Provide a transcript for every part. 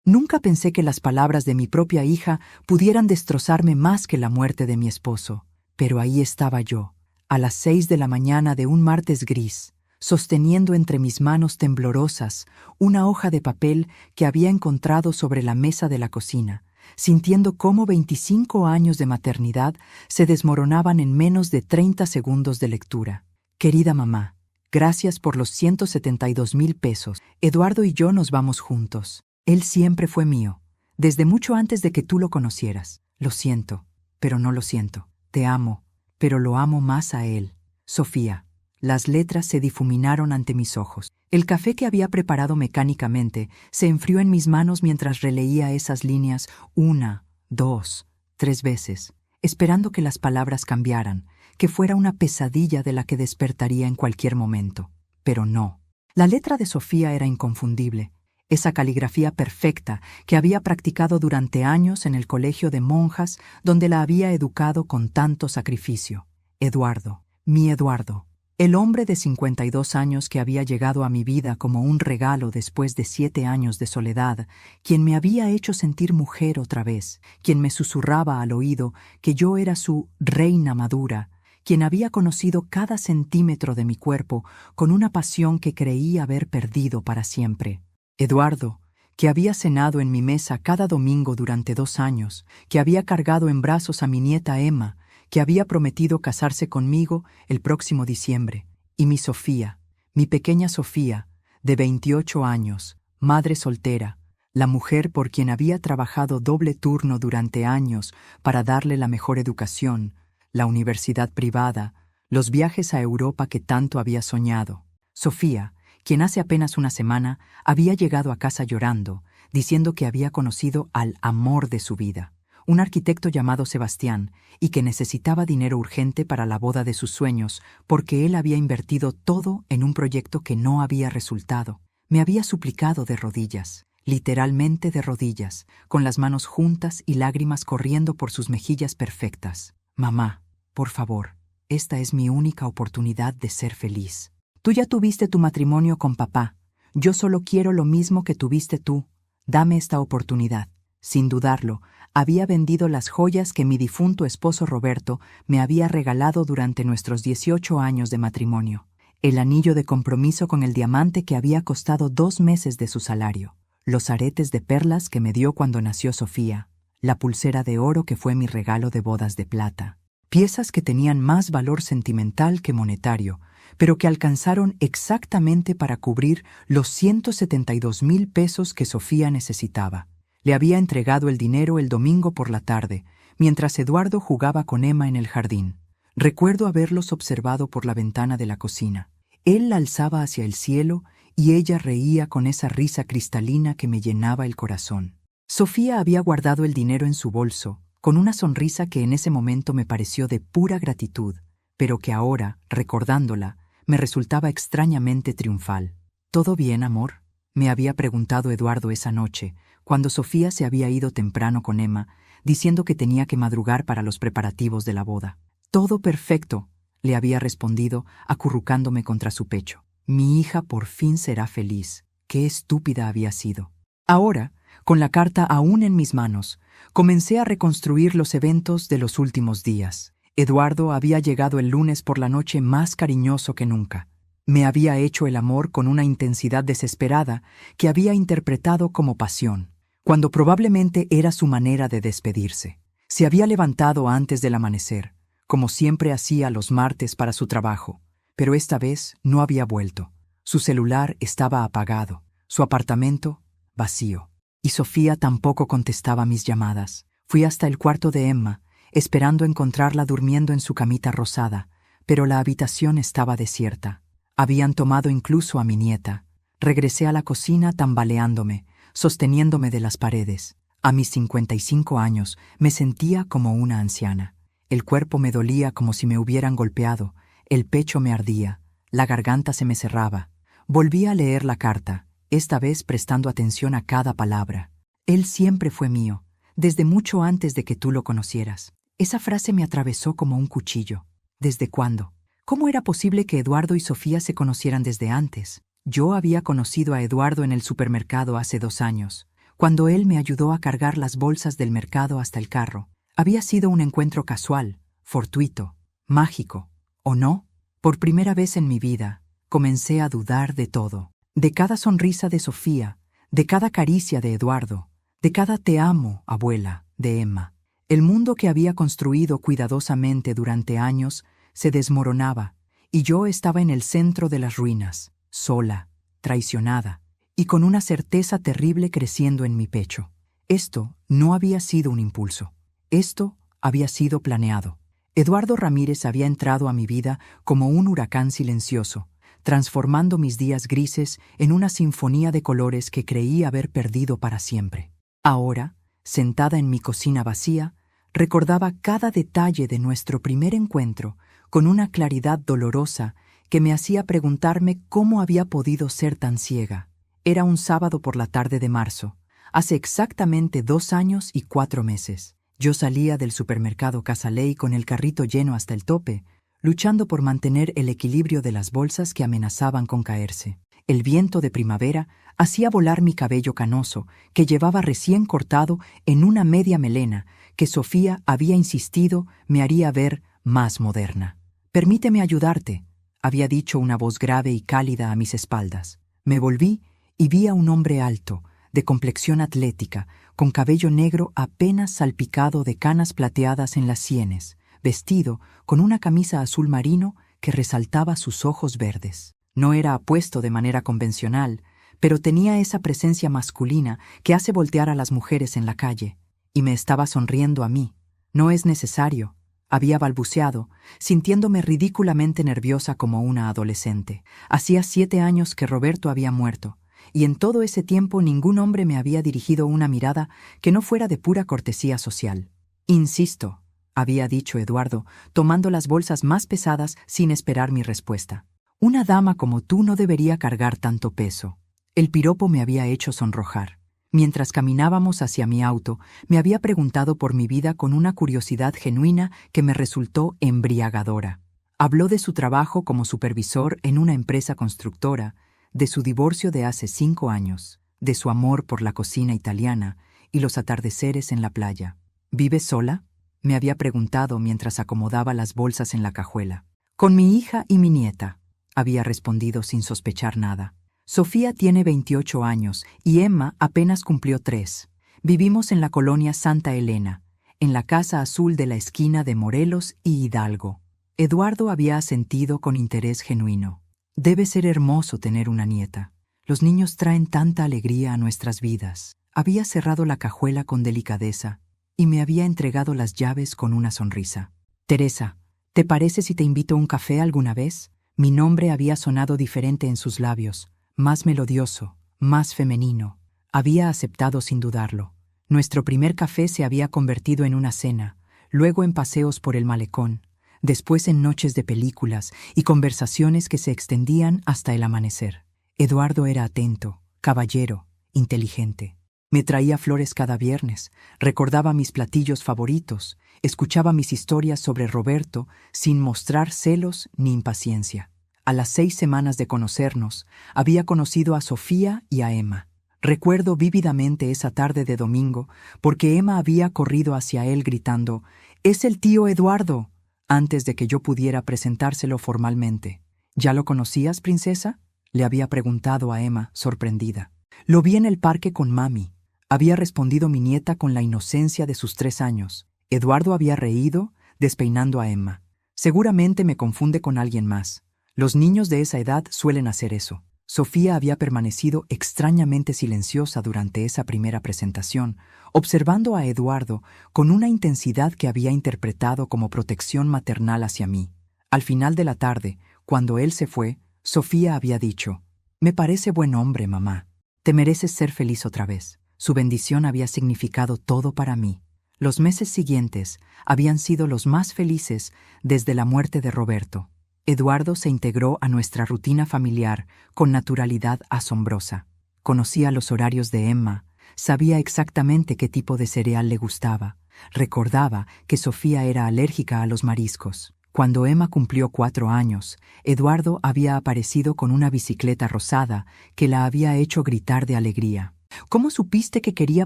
Nunca pensé que las palabras de mi propia hija pudieran destrozarme más que la muerte de mi esposo. Pero ahí estaba yo, a las 6 de la mañana de un martes gris, sosteniendo entre mis manos temblorosas una hoja de papel que había encontrado sobre la mesa de la cocina, sintiendo cómo 25 años de maternidad se desmoronaban en menos de 30 segundos de lectura. Querida mamá, gracias por los 172,000 pesos. Eduardo y yo nos vamos juntos. Él siempre fue mío, desde mucho antes de que tú lo conocieras. Lo siento, pero no lo siento. Te amo, pero lo amo más a él. Sofía. Las letras se difuminaron ante mis ojos. El café que había preparado mecánicamente se enfrió en mis manos mientras releía esas líneas 1, 2, 3 veces, esperando que las palabras cambiaran, que fuera una pesadilla de la que despertaría en cualquier momento. Pero no. La letra de Sofía era inconfundible. Esa caligrafía perfecta que había practicado durante años en el colegio de monjas donde la había educado con tanto sacrificio. Eduardo, mi Eduardo, el hombre de 52 años que había llegado a mi vida como un regalo después de 7 años de soledad, quien me había hecho sentir mujer otra vez, quien me susurraba al oído que yo era su reina madura, quien había conocido cada centímetro de mi cuerpo con una pasión que creí haber perdido para siempre. Eduardo, que había cenado en mi mesa cada domingo durante 2 años, que había cargado en brazos a mi nieta Emma, que había prometido casarse conmigo el próximo diciembre, y mi Sofía, mi pequeña Sofía, de 28 años, madre soltera, la mujer por quien había trabajado doble turno durante años para darle la mejor educación, la universidad privada, los viajes a Europa que tanto había soñado. Sofía, quien hace apenas una semana había llegado a casa llorando, diciendo que había conocido al amor de su vida, un arquitecto llamado Sebastián, y que necesitaba dinero urgente para la boda de sus sueños, porque él había invertido todo en un proyecto que no había resultado. Me había suplicado de rodillas, literalmente de rodillas, con las manos juntas y lágrimas corriendo por sus mejillas perfectas. Mamá, por favor, esta es mi única oportunidad de ser feliz. Tú ya tuviste tu matrimonio con papá. Yo solo quiero lo mismo que tuviste tú. Dame esta oportunidad. Sin dudarlo, había vendido las joyas que mi difunto esposo Roberto me había regalado durante nuestros 18 años de matrimonio. El anillo de compromiso con el diamante que había costado 2 meses de su salario. Los aretes de perlas que me dio cuando nació Sofía. La pulsera de oro que fue mi regalo de bodas de plata. Piezas que tenían más valor sentimental que monetario, pero que alcanzaron exactamente para cubrir los 172,000 pesos que Sofía necesitaba. Le había entregado el dinero el domingo por la tarde, mientras Eduardo jugaba con Emma en el jardín. Recuerdo haberlos observado por la ventana de la cocina. Él la alzaba hacia el cielo y ella reía con esa risa cristalina que me llenaba el corazón. Sofía había guardado el dinero en su bolso, con una sonrisa que en ese momento me pareció de pura gratitud, pero que ahora, recordándola, me resultaba extrañamente triunfal. ¿Todo bien, amor?, me había preguntado Eduardo esa noche, cuando Sofía se había ido temprano con Emma, diciendo que tenía que madrugar para los preparativos de la boda. Todo perfecto, le había respondido, acurrucándome contra su pecho. Mi hija por fin será feliz. Qué estúpida había sido. Ahora, con la carta aún en mis manos, comencé a reconstruir los eventos de los últimos días. Eduardo había llegado el lunes por la noche más cariñoso que nunca. Me había hecho el amor con una intensidad desesperada que había interpretado como pasión, cuando probablemente era su manera de despedirse. Se había levantado antes del amanecer, como siempre hacía los martes para su trabajo, pero esta vez no había vuelto. Su celular estaba apagado, su apartamento vacío, y Sofía tampoco contestaba mis llamadas. Fui hasta el cuarto de Emma, esperando encontrarla durmiendo en su camita rosada, pero la habitación estaba desierta. Habían tomado incluso a mi nieta. Regresé a la cocina tambaleándome, sosteniéndome de las paredes. A mis 55 años me sentía como una anciana. El cuerpo me dolía como si me hubieran golpeado, el pecho me ardía, la garganta se me cerraba. Volví a leer la carta, esta vez prestando atención a cada palabra. Él siempre fue mío, desde mucho antes de que tú lo conocieras. Esa frase me atravesó como un cuchillo. ¿Desde cuándo? ¿Cómo era posible que Eduardo y Sofía se conocieran desde antes? Yo había conocido a Eduardo en el supermercado hace 2 años, cuando él me ayudó a cargar las bolsas del mercado hasta el carro. Había sido un encuentro casual, fortuito, mágico, ¿o no? Por primera vez en mi vida, comencé a dudar de todo. De cada sonrisa de Sofía, de cada caricia de Eduardo, de cada te amo, abuela, de Emma. El mundo que había construido cuidadosamente durante años se desmoronaba, y yo estaba en el centro de las ruinas, sola, traicionada, y con una certeza terrible creciendo en mi pecho. Esto no había sido un impulso. Esto había sido planeado. Eduardo Ramírez había entrado a mi vida como un huracán silencioso, transformando mis días grises en una sinfonía de colores que creí haber perdido para siempre. Ahora, sentada en mi cocina vacía, recordaba cada detalle de nuestro primer encuentro con una claridad dolorosa que me hacía preguntarme cómo había podido ser tan ciega. Era un sábado por la tarde de marzo, hace exactamente 2 años y 4 meses. Yo salía del supermercado Casa Ley con el carrito lleno hasta el tope, luchando por mantener el equilibrio de las bolsas que amenazaban con caerse. El viento de primavera hacía volar mi cabello canoso, que llevaba recién cortado en una media melena que Sofía había insistido me haría ver más moderna. «Permíteme ayudarte», había dicho una voz grave y cálida a mis espaldas. Me volví y vi a un hombre alto, de complexión atlética, con cabello negro apenas salpicado de canas plateadas en las sienes, vestido con una camisa azul marino que resaltaba sus ojos verdes. No era apuesto de manera convencional, pero tenía esa presencia masculina que hace voltear a las mujeres en la calle, y me estaba sonriendo a mí. «No es necesario», había balbuceado, sintiéndome ridículamente nerviosa como una adolescente. Hacía 7 años que Roberto había muerto, y en todo ese tiempo ningún hombre me había dirigido una mirada que no fuera de pura cortesía social. «Insisto», había dicho Eduardo, tomando las bolsas más pesadas sin esperar mi respuesta. «Una dama como tú no debería cargar tanto peso». El piropo me había hecho sonrojar. Mientras caminábamos hacia mi auto, me había preguntado por mi vida con una curiosidad genuina que me resultó embriagadora. Habló de su trabajo como supervisor en una empresa constructora, de su divorcio de hace 5 años, de su amor por la cocina italiana y los atardeceres en la playa. «¿Vives sola?», me había preguntado mientras acomodaba las bolsas en la cajuela. «Con mi hija y mi nieta», había respondido sin sospechar nada. «Sofía tiene 28 años y Emma apenas cumplió 3. Vivimos en la colonia Santa Elena, en la casa azul de la esquina de Morelos y Hidalgo». Eduardo había asentido con interés genuino. «Debe ser hermoso tener una nieta. Los niños traen tanta alegría a nuestras vidas». Había cerrado la cajuela con delicadeza y me había entregado las llaves con una sonrisa. «Teresa, ¿te parece si te invito a un café alguna vez?». Mi nombre había sonado diferente en sus labios, más melodioso, más femenino. Había aceptado sin dudarlo. Nuestro primer café se había convertido en una cena, luego en paseos por el malecón, después en noches de películas y conversaciones que se extendían hasta el amanecer. Eduardo era atento, caballero, inteligente. Me traía flores cada viernes, recordaba mis platillos favoritos, escuchaba mis historias sobre Roberto sin mostrar celos ni impaciencia. A las 6 semanas de conocernos, había conocido a Sofía y a Emma. Recuerdo vívidamente esa tarde de domingo porque Emma había corrido hacia él gritando «¡Es el tío Eduardo!», antes de que yo pudiera presentárselo formalmente. «¿Ya lo conocías, princesa?», le había preguntado a Emma, sorprendida. «Lo vi en el parque con mami», había respondido mi nieta con la inocencia de sus 3 años. Eduardo había reído, despeinando a Emma. «Seguramente me confunde con alguien más. Los niños de esa edad suelen hacer eso». Sofía había permanecido extrañamente silenciosa durante esa primera presentación, observando a Eduardo con una intensidad que había interpretado como protección maternal hacia mí. Al final de la tarde, cuando él se fue, Sofía había dicho: «Me parece buen hombre, mamá. Te mereces ser feliz otra vez». Su bendición había significado todo para mí. Los meses siguientes habían sido los más felices desde la muerte de Roberto. Eduardo se integró a nuestra rutina familiar con naturalidad asombrosa. Conocía los horarios de Emma, sabía exactamente qué tipo de cereal le gustaba, recordaba que Sofía era alérgica a los mariscos. Cuando Emma cumplió 4 años, Eduardo había aparecido con una bicicleta rosada que la había hecho gritar de alegría. ¿Cómo supiste que quería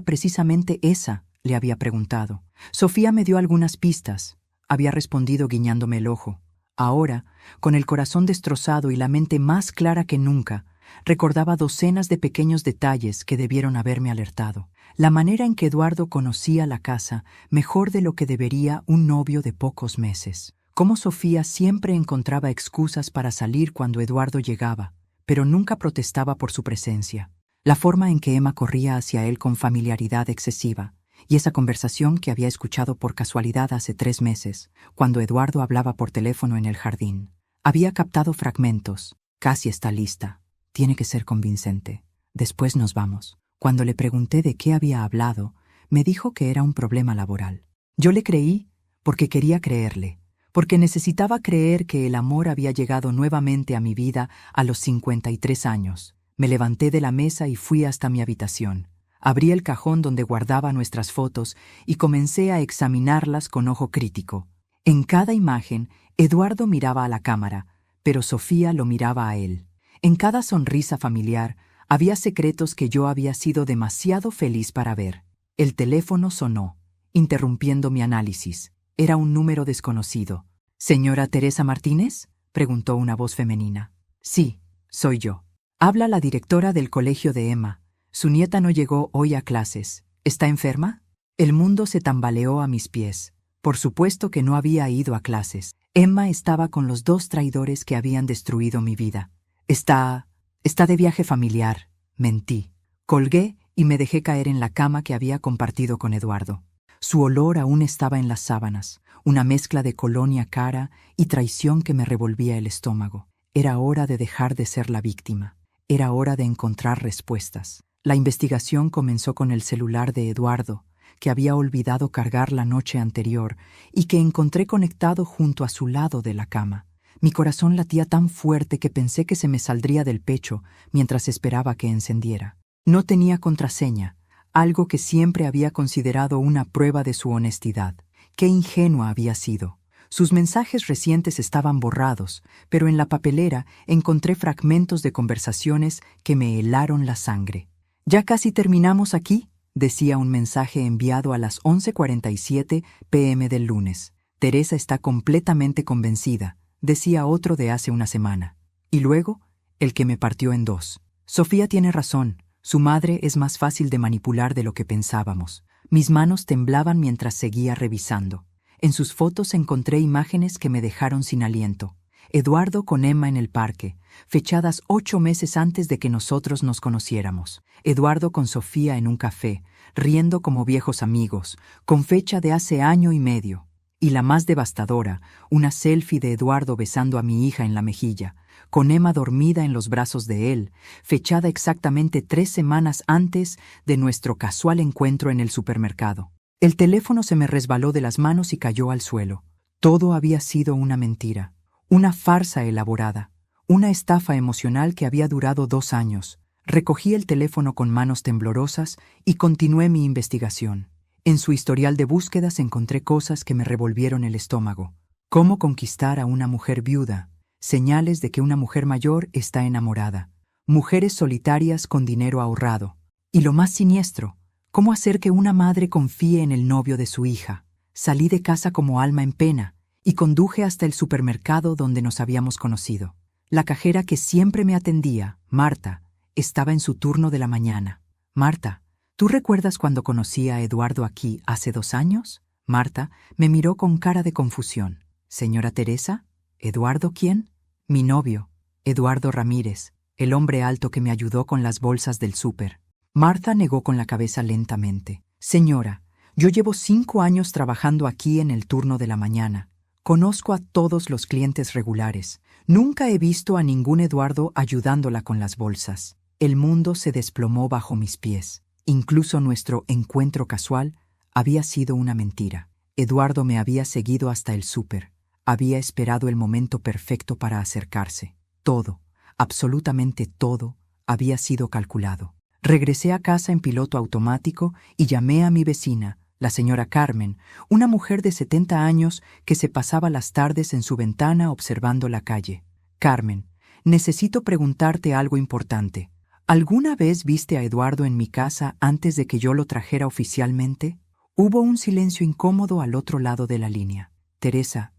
precisamente esa?, le había preguntado. Sofía me dio algunas pistas, había respondido guiñándome el ojo. Ahora, con el corazón destrozado y la mente más clara que nunca, recordaba docenas de pequeños detalles que debieron haberme alertado. La manera en que Eduardo conocía la casa mejor de lo que debería un novio de pocos meses. Cómo Sofía siempre encontraba excusas para salir cuando Eduardo llegaba, pero nunca protestaba por su presencia. La forma en que Emma corría hacia él con familiaridad excesiva, y esa conversación que había escuchado por casualidad hace 3 meses, cuando Eduardo hablaba por teléfono en el jardín. Había captado fragmentos. Casi está lista. Tiene que ser convincente. Después nos vamos. Cuando le pregunté de qué había hablado, me dijo que era un problema laboral. Yo le creí porque quería creerle, porque necesitaba creer que el amor había llegado nuevamente a mi vida a los 53 años. Me levanté de la mesa y fui hasta mi habitación. Abrí el cajón donde guardaba nuestras fotos y comencé a examinarlas con ojo crítico. En cada imagen, Eduardo miraba a la cámara, pero Sofía lo miraba a él. En cada sonrisa familiar, había secretos que yo había sido demasiado feliz para ver. El teléfono sonó, interrumpiendo mi análisis. Era un número desconocido. ¿Señora Teresa Martínez?, preguntó una voz femenina. Sí, soy yo. Habla la directora del colegio de Emma. Su nieta no llegó hoy a clases. ¿Está enferma? El mundo se tambaleó a mis pies. Por supuesto que no había ido a clases. Emma estaba con los 2 traidores que habían destruido mi vida. Está de viaje familiar. Mentí. Colgué y me dejé caer en la cama que había compartido con Eduardo. Su olor aún estaba en las sábanas, una mezcla de colonia cara y traición que me revolvía el estómago. Era hora de dejar de ser la víctima. Era hora de encontrar respuestas. La investigación comenzó con el celular de Eduardo, que había olvidado cargar la noche anterior y que encontré conectado junto a su lado de la cama. Mi corazón latía tan fuerte que pensé que se me saldría del pecho mientras esperaba que encendiera. No tenía contraseña, algo que siempre había considerado una prueba de su honestidad. Qué ingenua había sido. Sus mensajes recientes estaban borrados, pero en la papelera encontré fragmentos de conversaciones que me helaron la sangre. «Ya casi terminamos aquí», decía un mensaje enviado a las 11:47 p.m. del lunes. «Teresa está completamente convencida», decía otro de hace una semana. Y luego, el que me partió en 2. «Sofía tiene razón. Su madre es más fácil de manipular de lo que pensábamos». Mis manos temblaban mientras seguía revisando. En sus fotos encontré imágenes que me dejaron sin aliento. Eduardo con Emma en el parque, fechadas 8 meses antes de que nosotros nos conociéramos. Eduardo con Sofía en un café, riendo como viejos amigos, con fecha de hace 1 año y medio. Y la más devastadora, una selfie de Eduardo besando a mi hija en la mejilla, con Emma dormida en los brazos de él, fechada exactamente 3 semanas antes de nuestro casual encuentro en el supermercado. El teléfono se me resbaló de las manos y cayó al suelo. Todo había sido una mentira, una farsa elaborada, una estafa emocional que había durado 2 años. Recogí el teléfono con manos temblorosas y continué mi investigación. En su historial de búsquedas encontré cosas que me revolvieron el estómago. Cómo conquistar a una mujer viuda, señales de que una mujer mayor está enamorada, mujeres solitarias con dinero ahorrado. Y lo más siniestro, cómo hacer que una madre confíe en el novio de su hija. Salí de casa como alma en pena y conduje hasta el supermercado donde nos habíamos conocido. La cajera que siempre me atendía, Marta, estaba en su turno de la mañana. «Marta, ¿tú recuerdas cuando conocí a Eduardo aquí hace 2 años?» Marta me miró con cara de confusión. «¿Señora Teresa? ¿Eduardo quién?» «Mi novio, Eduardo Ramírez, el hombre alto que me ayudó con las bolsas del súper». Marta negó con la cabeza lentamente. «Señora, yo llevo 5 años trabajando aquí en el turno de la mañana. Conozco a todos los clientes regulares. Nunca he visto a ningún Eduardo ayudándola con las bolsas». El mundo se desplomó bajo mis pies. Incluso nuestro encuentro casual había sido una mentira. Eduardo me había seguido hasta el súper. Había esperado el momento perfecto para acercarse. Todo, absolutamente todo, había sido calculado. Regresé a casa en piloto automático y llamé a mi vecina, la señora Carmen, una mujer de 70 años que se pasaba las tardes en su ventana observando la calle. «Carmen, necesito preguntarte algo importante. ¿Alguna vez viste a Eduardo en mi casa antes de que yo lo trajera oficialmente? Hubo un silencio incómodo al otro lado de la línea. Teresa,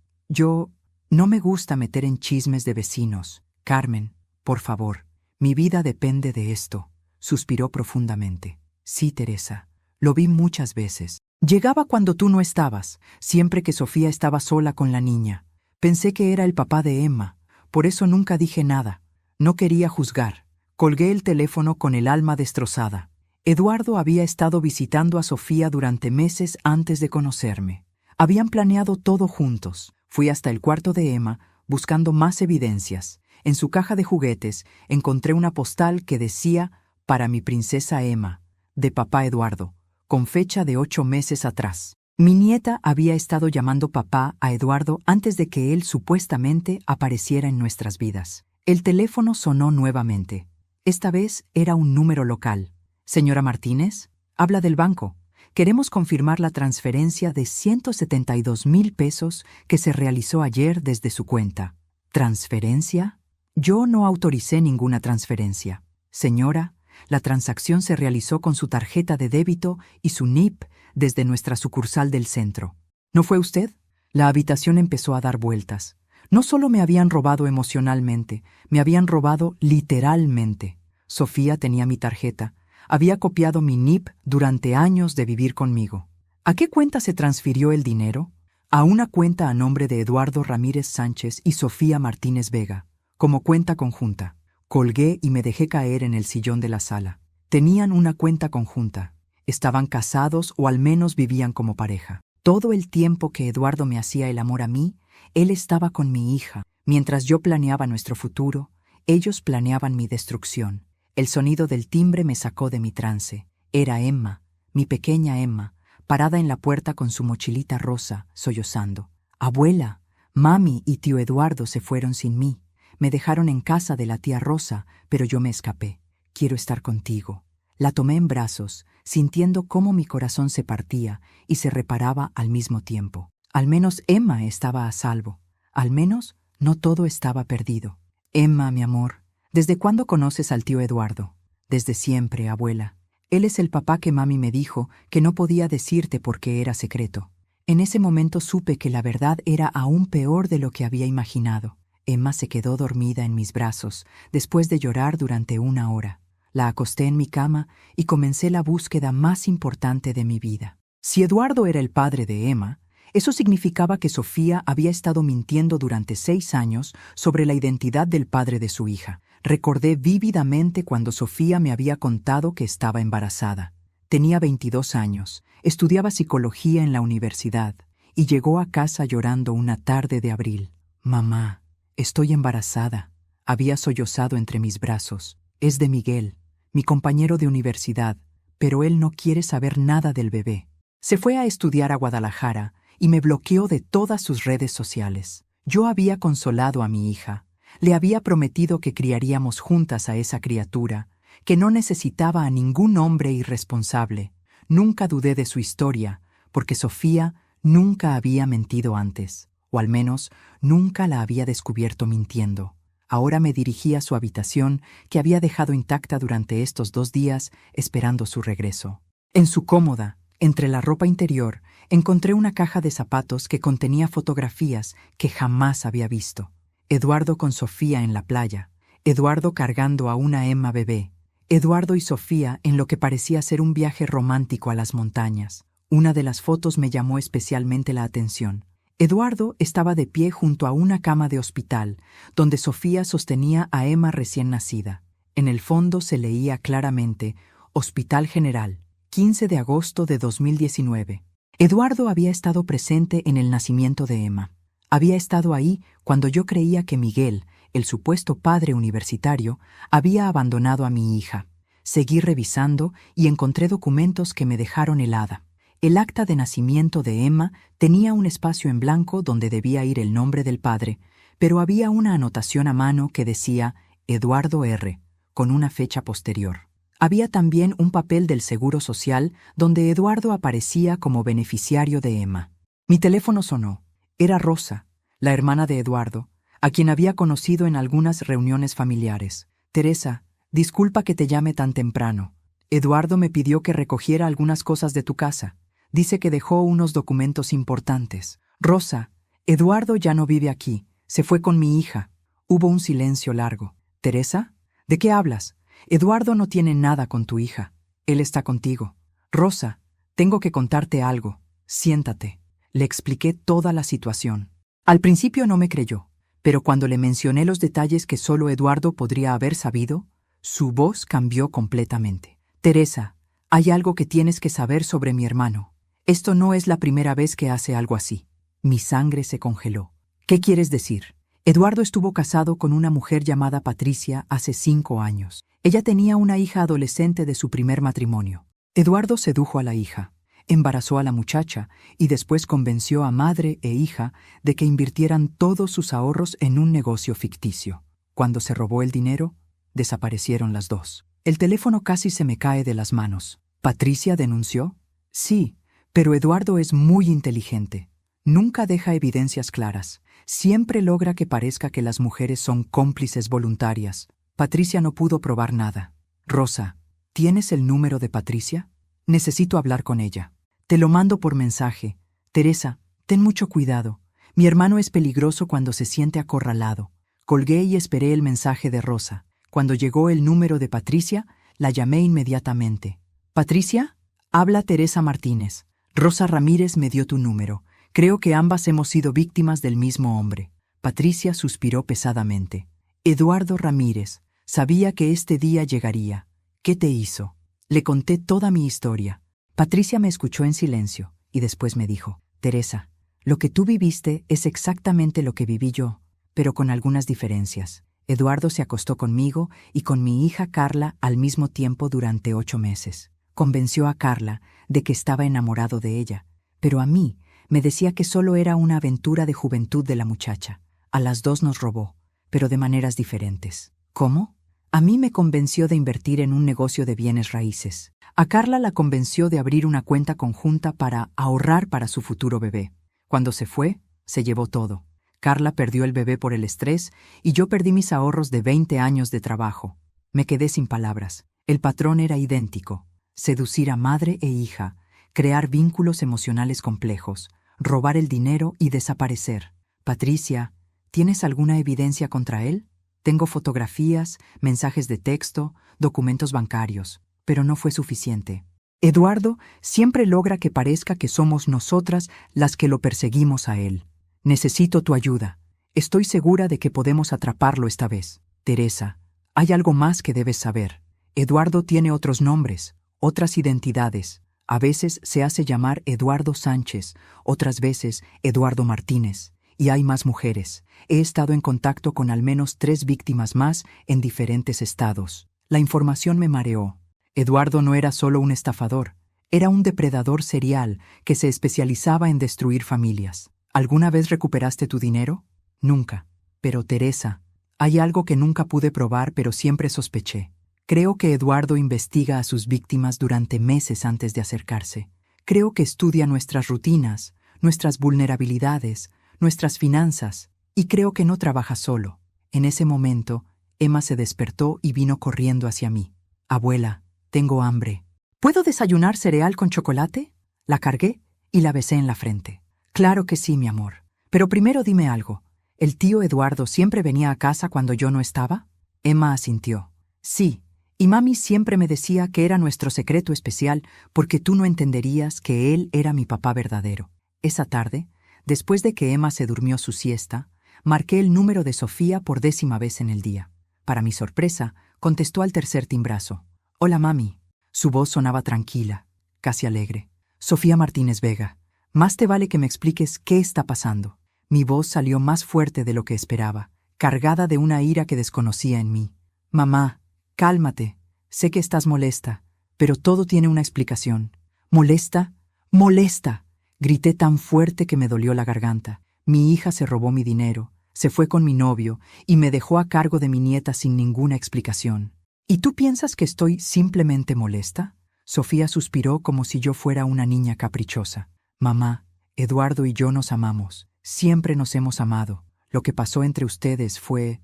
no me gusta meter en chismes de vecinos. Carmen, por favor, mi vida depende de esto, suspiró profundamente. Sí, Teresa, lo vi muchas veces. Llegaba cuando tú no estabas, siempre que Sofía estaba sola con la niña. Pensé que era el papá de Emma, por eso nunca dije nada. No quería juzgar. Colgué el teléfono con el alma destrozada. Eduardo había estado visitando a Sofía durante meses antes de conocerme. Habían planeado todo juntos. Fui hasta el cuarto de Emma, buscando más evidencias. En su caja de juguetes encontré una postal que decía «Para mi princesa Emma», de papá Eduardo, con fecha de 8 meses atrás. Mi nieta había estado llamando papá a Eduardo antes de que él supuestamente apareciera en nuestras vidas. El teléfono sonó nuevamente. Esta vez era un número local. «Señora Martínez, habla del banco. Queremos confirmar la transferencia de 172,000 pesos que se realizó ayer desde su cuenta». ¿Transferencia? Yo no autoricé ninguna transferencia. Señora, la transacción se realizó con su tarjeta de débito y su NIP desde nuestra sucursal del centro. ¿No fue usted? La habitación empezó a dar vueltas. No solo me habían robado emocionalmente, me habían robado literalmente. Sofía tenía mi tarjeta. Había copiado mi NIP durante años de vivir conmigo. ¿A qué cuenta se transfirió el dinero? A una cuenta a nombre de Eduardo Ramírez Sánchez y Sofía Martínez Vega, como cuenta conjunta. Colgué y me dejé caer en el sillón de la sala. Tenían una cuenta conjunta. Estaban casados o al menos vivían como pareja. Todo el tiempo que Eduardo me hacía el amor a mí, él estaba con mi hija. Mientras yo planeaba nuestro futuro, ellos planeaban mi destrucción. El sonido del timbre me sacó de mi trance. Era Emma, mi pequeña Emma, parada en la puerta con su mochilita rosa, sollozando. Abuela, mami y tío Eduardo se fueron sin mí. Me dejaron en casa de la tía Rosa, pero yo me escapé. Quiero estar contigo. La tomé en brazos, sintiendo cómo mi corazón se partía y se reparaba al mismo tiempo. Al menos Emma estaba a salvo. Al menos no todo estaba perdido. Emma, mi amor, ¿desde cuándo conoces al tío Eduardo? Desde siempre, abuela. Él es el papá que mami me dijo que no podía decirte porque era secreto. En ese momento supe que la verdad era aún peor de lo que había imaginado. Emma se quedó dormida en mis brazos, después de llorar durante 1 hora. La acosté en mi cama y comencé la búsqueda más importante de mi vida. Si Eduardo era el padre de Emma, eso significaba que Sofía había estado mintiendo durante 6 años sobre la identidad del padre de su hija. Recordé vívidamente cuando Sofía me había contado que estaba embarazada. Tenía 22 años, estudiaba psicología en la universidad y llegó a casa llorando una tarde de abril. «Mamá, estoy embarazada», había sollozado entre mis brazos. «Es de Miguel, mi compañero de universidad, pero él no quiere saber nada del bebé. Se fue a estudiar a Guadalajara y me bloqueó de todas sus redes sociales. Yo había consolado a mi hija. Le había prometido que criaríamos juntas a esa criatura, que no necesitaba a ningún hombre irresponsable. Nunca dudé de su historia, porque Sofía nunca había mentido antes, o al menos nunca la había descubierto mintiendo. Ahora me dirigí a su habitación, que había dejado intacta durante estos 2 días, esperando su regreso. En su cómoda, entre la ropa interior, encontré una caja de zapatos que contenía fotografías que jamás había visto. Eduardo con Sofía en la playa, Eduardo cargando a una Emma bebé, Eduardo y Sofía en lo que parecía ser un viaje romántico a las montañas. Una de las fotos me llamó especialmente la atención. Eduardo estaba de pie junto a una cama de hospital, donde Sofía sostenía a Emma recién nacida. En el fondo se leía claramente Hospital General, 15 de agosto de 2019. Eduardo había estado presente en el nacimiento de Emma. Había estado ahí cuando yo creía que Miguel, el supuesto padre universitario, había abandonado a mi hija. Seguí revisando y encontré documentos que me dejaron helada. El acta de nacimiento de Emma tenía un espacio en blanco donde debía ir el nombre del padre, pero había una anotación a mano que decía Eduardo R., con una fecha posterior. Había también un papel del Seguro Social donde Eduardo aparecía como beneficiario de Emma. Mi teléfono sonó. Era Rosa, la hermana de Eduardo, a quien había conocido en algunas reuniones familiares. «Teresa, Disculpa que te llame tan temprano. Eduardo me pidió que recogiera algunas cosas de tu casa. Dice que dejó unos documentos importantes. Rosa, Eduardo ya no vive aquí. Se fue con mi hija. Hubo un silencio largo. ¿Teresa? ¿De qué hablas? Eduardo no tiene nada con tu hija. Él está contigo. Rosa, tengo que contarte algo. Siéntate. Le expliqué toda la situación. Al principio no me creyó, pero cuando le mencioné los detalles que solo Eduardo podría haber sabido, su voz cambió completamente. Teresa, hay algo que tienes que saber sobre mi hermano. Esto no es la primera vez que hace algo así. Mi sangre se congeló. ¿Qué quieres decir? Eduardo estuvo casado con una mujer llamada Patricia hace 5 años. Ella tenía una hija adolescente de su primer matrimonio. Eduardo sedujo a la hija, embarazó a la muchacha y después convenció a madre e hija de que invirtieran todos sus ahorros en un negocio ficticio. Cuando se robó el dinero, desaparecieron las dos. El teléfono casi se me cae de las manos. ¿Patricia denunció? Sí, pero Eduardo es muy inteligente. Nunca deja evidencias claras. Siempre logra que parezca que las mujeres son cómplices voluntarias. Patricia no pudo probar nada. Rosa, ¿tienes el número de Patricia? Necesito hablar con ella. Te lo mando por mensaje. Teresa, ten mucho cuidado. Mi hermano es peligroso cuando se siente acorralado. Colgué y esperé el mensaje de Rosa. Cuando llegó el número de Patricia, la llamé inmediatamente. ¿Patricia? Habla Teresa Martínez. Rosa Ramírez me dio tu número. Creo que ambas hemos sido víctimas del mismo hombre. Patricia suspiró pesadamente. Eduardo Ramírez, sabía que este día llegaría. ¿Qué te hizo? Le conté toda mi historia. Patricia me escuchó en silencio y después me dijo, Teresa, lo que tú viviste es exactamente lo que viví yo, pero con algunas diferencias. Eduardo se acostó conmigo y con mi hija Carla al mismo tiempo durante 8 meses. Convenció a Carla de que estaba enamorado de ella, pero a mí me decía que solo era una aventura de juventud de la muchacha. A las dos nos robó, pero de maneras diferentes. ¿Cómo? A mí me convenció de invertir en un negocio de bienes raíces. A Carla la convenció de abrir una cuenta conjunta para ahorrar para su futuro bebé. Cuando se fue, se llevó todo. Carla perdió el bebé por el estrés y yo perdí mis ahorros de 20 años de trabajo. Me quedé sin palabras. El patrón era idéntico. Seducir a madre e hija, crear vínculos emocionales complejos, robar el dinero y desaparecer. Patricia, ¿tienes alguna evidencia contra él? Tengo fotografías, mensajes de texto, documentos bancarios, pero no fue suficiente. Eduardo siempre logra que parezca que somos nosotras las que lo perseguimos a él. Necesito tu ayuda. Estoy segura de que podemos atraparlo esta vez. Teresa, hay algo más que debes saber. Eduardo tiene otros nombres, otras identidades. A veces se hace llamar Eduardo Sánchez, otras veces Eduardo Martínez. Y hay más mujeres. He estado en contacto con al menos 3 víctimas más en diferentes estados. La información me mareó. Eduardo no era solo un estafador, era un depredador serial que se especializaba en destruir familias. ¿Alguna vez recuperaste tu dinero? Nunca. Pero Teresa, hay algo que nunca pude probar pero siempre sospeché. Creo que Eduardo investiga a sus víctimas durante meses antes de acercarse. Creo que estudia nuestras rutinas, nuestras vulnerabilidades, nuestras finanzas, y creo que no trabaja solo. En ese momento, Emma se despertó y vino corriendo hacia mí. Abuela, tengo hambre. ¿Puedo desayunar cereal con chocolate? La cargué y la besé en la frente. Claro que sí, mi amor. Pero primero dime algo. ¿El tío Eduardo siempre venía a casa cuando yo no estaba? Emma asintió. Sí, y mami siempre me decía que era nuestro secreto especial porque tú no entenderías que él era mi papá verdadero. Esa tarde, después de que Emma se durmió su siesta, marqué el número de Sofía por 10ª vez en el día. Para mi sorpresa, contestó al tercer timbrazo. Hola, mami. Su voz sonaba tranquila, casi alegre. Sofía Martínez Vega. Más te vale que me expliques qué está pasando. Mi voz salió más fuerte de lo que esperaba, cargada de una ira que desconocía en mí. Mamá, cálmate. Sé que estás molesta, pero todo tiene una explicación. ¿Molesta? ¡Molesta! Grité tan fuerte que me dolió la garganta. Mi hija se robó mi dinero, se fue con mi novio y me dejó a cargo de mi nieta sin ninguna explicación. ¿Y tú piensas que estoy simplemente molesta? Sofía suspiró como si yo fuera una niña caprichosa. Mamá, Eduardo y yo nos amamos. Siempre nos hemos amado. Lo que pasó entre ustedes fue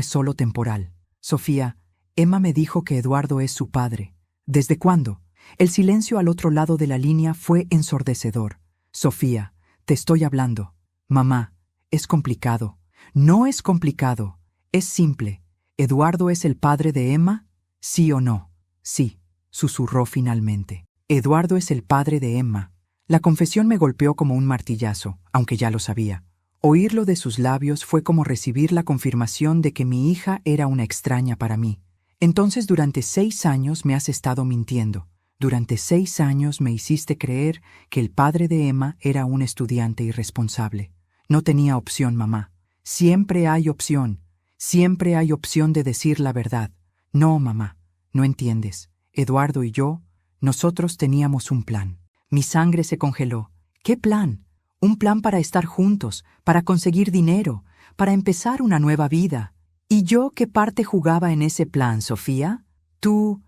solo temporal. Sofía, Emma me dijo que Eduardo es su padre. ¿Desde cuándo? El silencio al otro lado de la línea fue ensordecedor. Sofía, te estoy hablando. Mamá, es complicado. No es complicado. Es simple. ¿Eduardo es el padre de Emma? ¿Sí o no? Sí, susurró finalmente. Eduardo es el padre de Emma. La confesión me golpeó como un martillazo, aunque ya lo sabía. Oírlo de sus labios fue como recibir la confirmación de que mi hija era una extraña para mí. Entonces durante 6 años me has estado mintiendo. Durante 6 años me hiciste creer que el padre de Emma era un estudiante irresponsable. No tenía opción, mamá. Siempre hay opción. Siempre hay opción de decir la verdad. No, mamá, no entiendes. Eduardo y yo, nosotros teníamos un plan. Mi sangre se congeló. ¿Qué plan? Un plan para estar juntos, para conseguir dinero, para empezar una nueva vida. ¿Y yo qué parte jugaba en ese plan, Sofía? Tú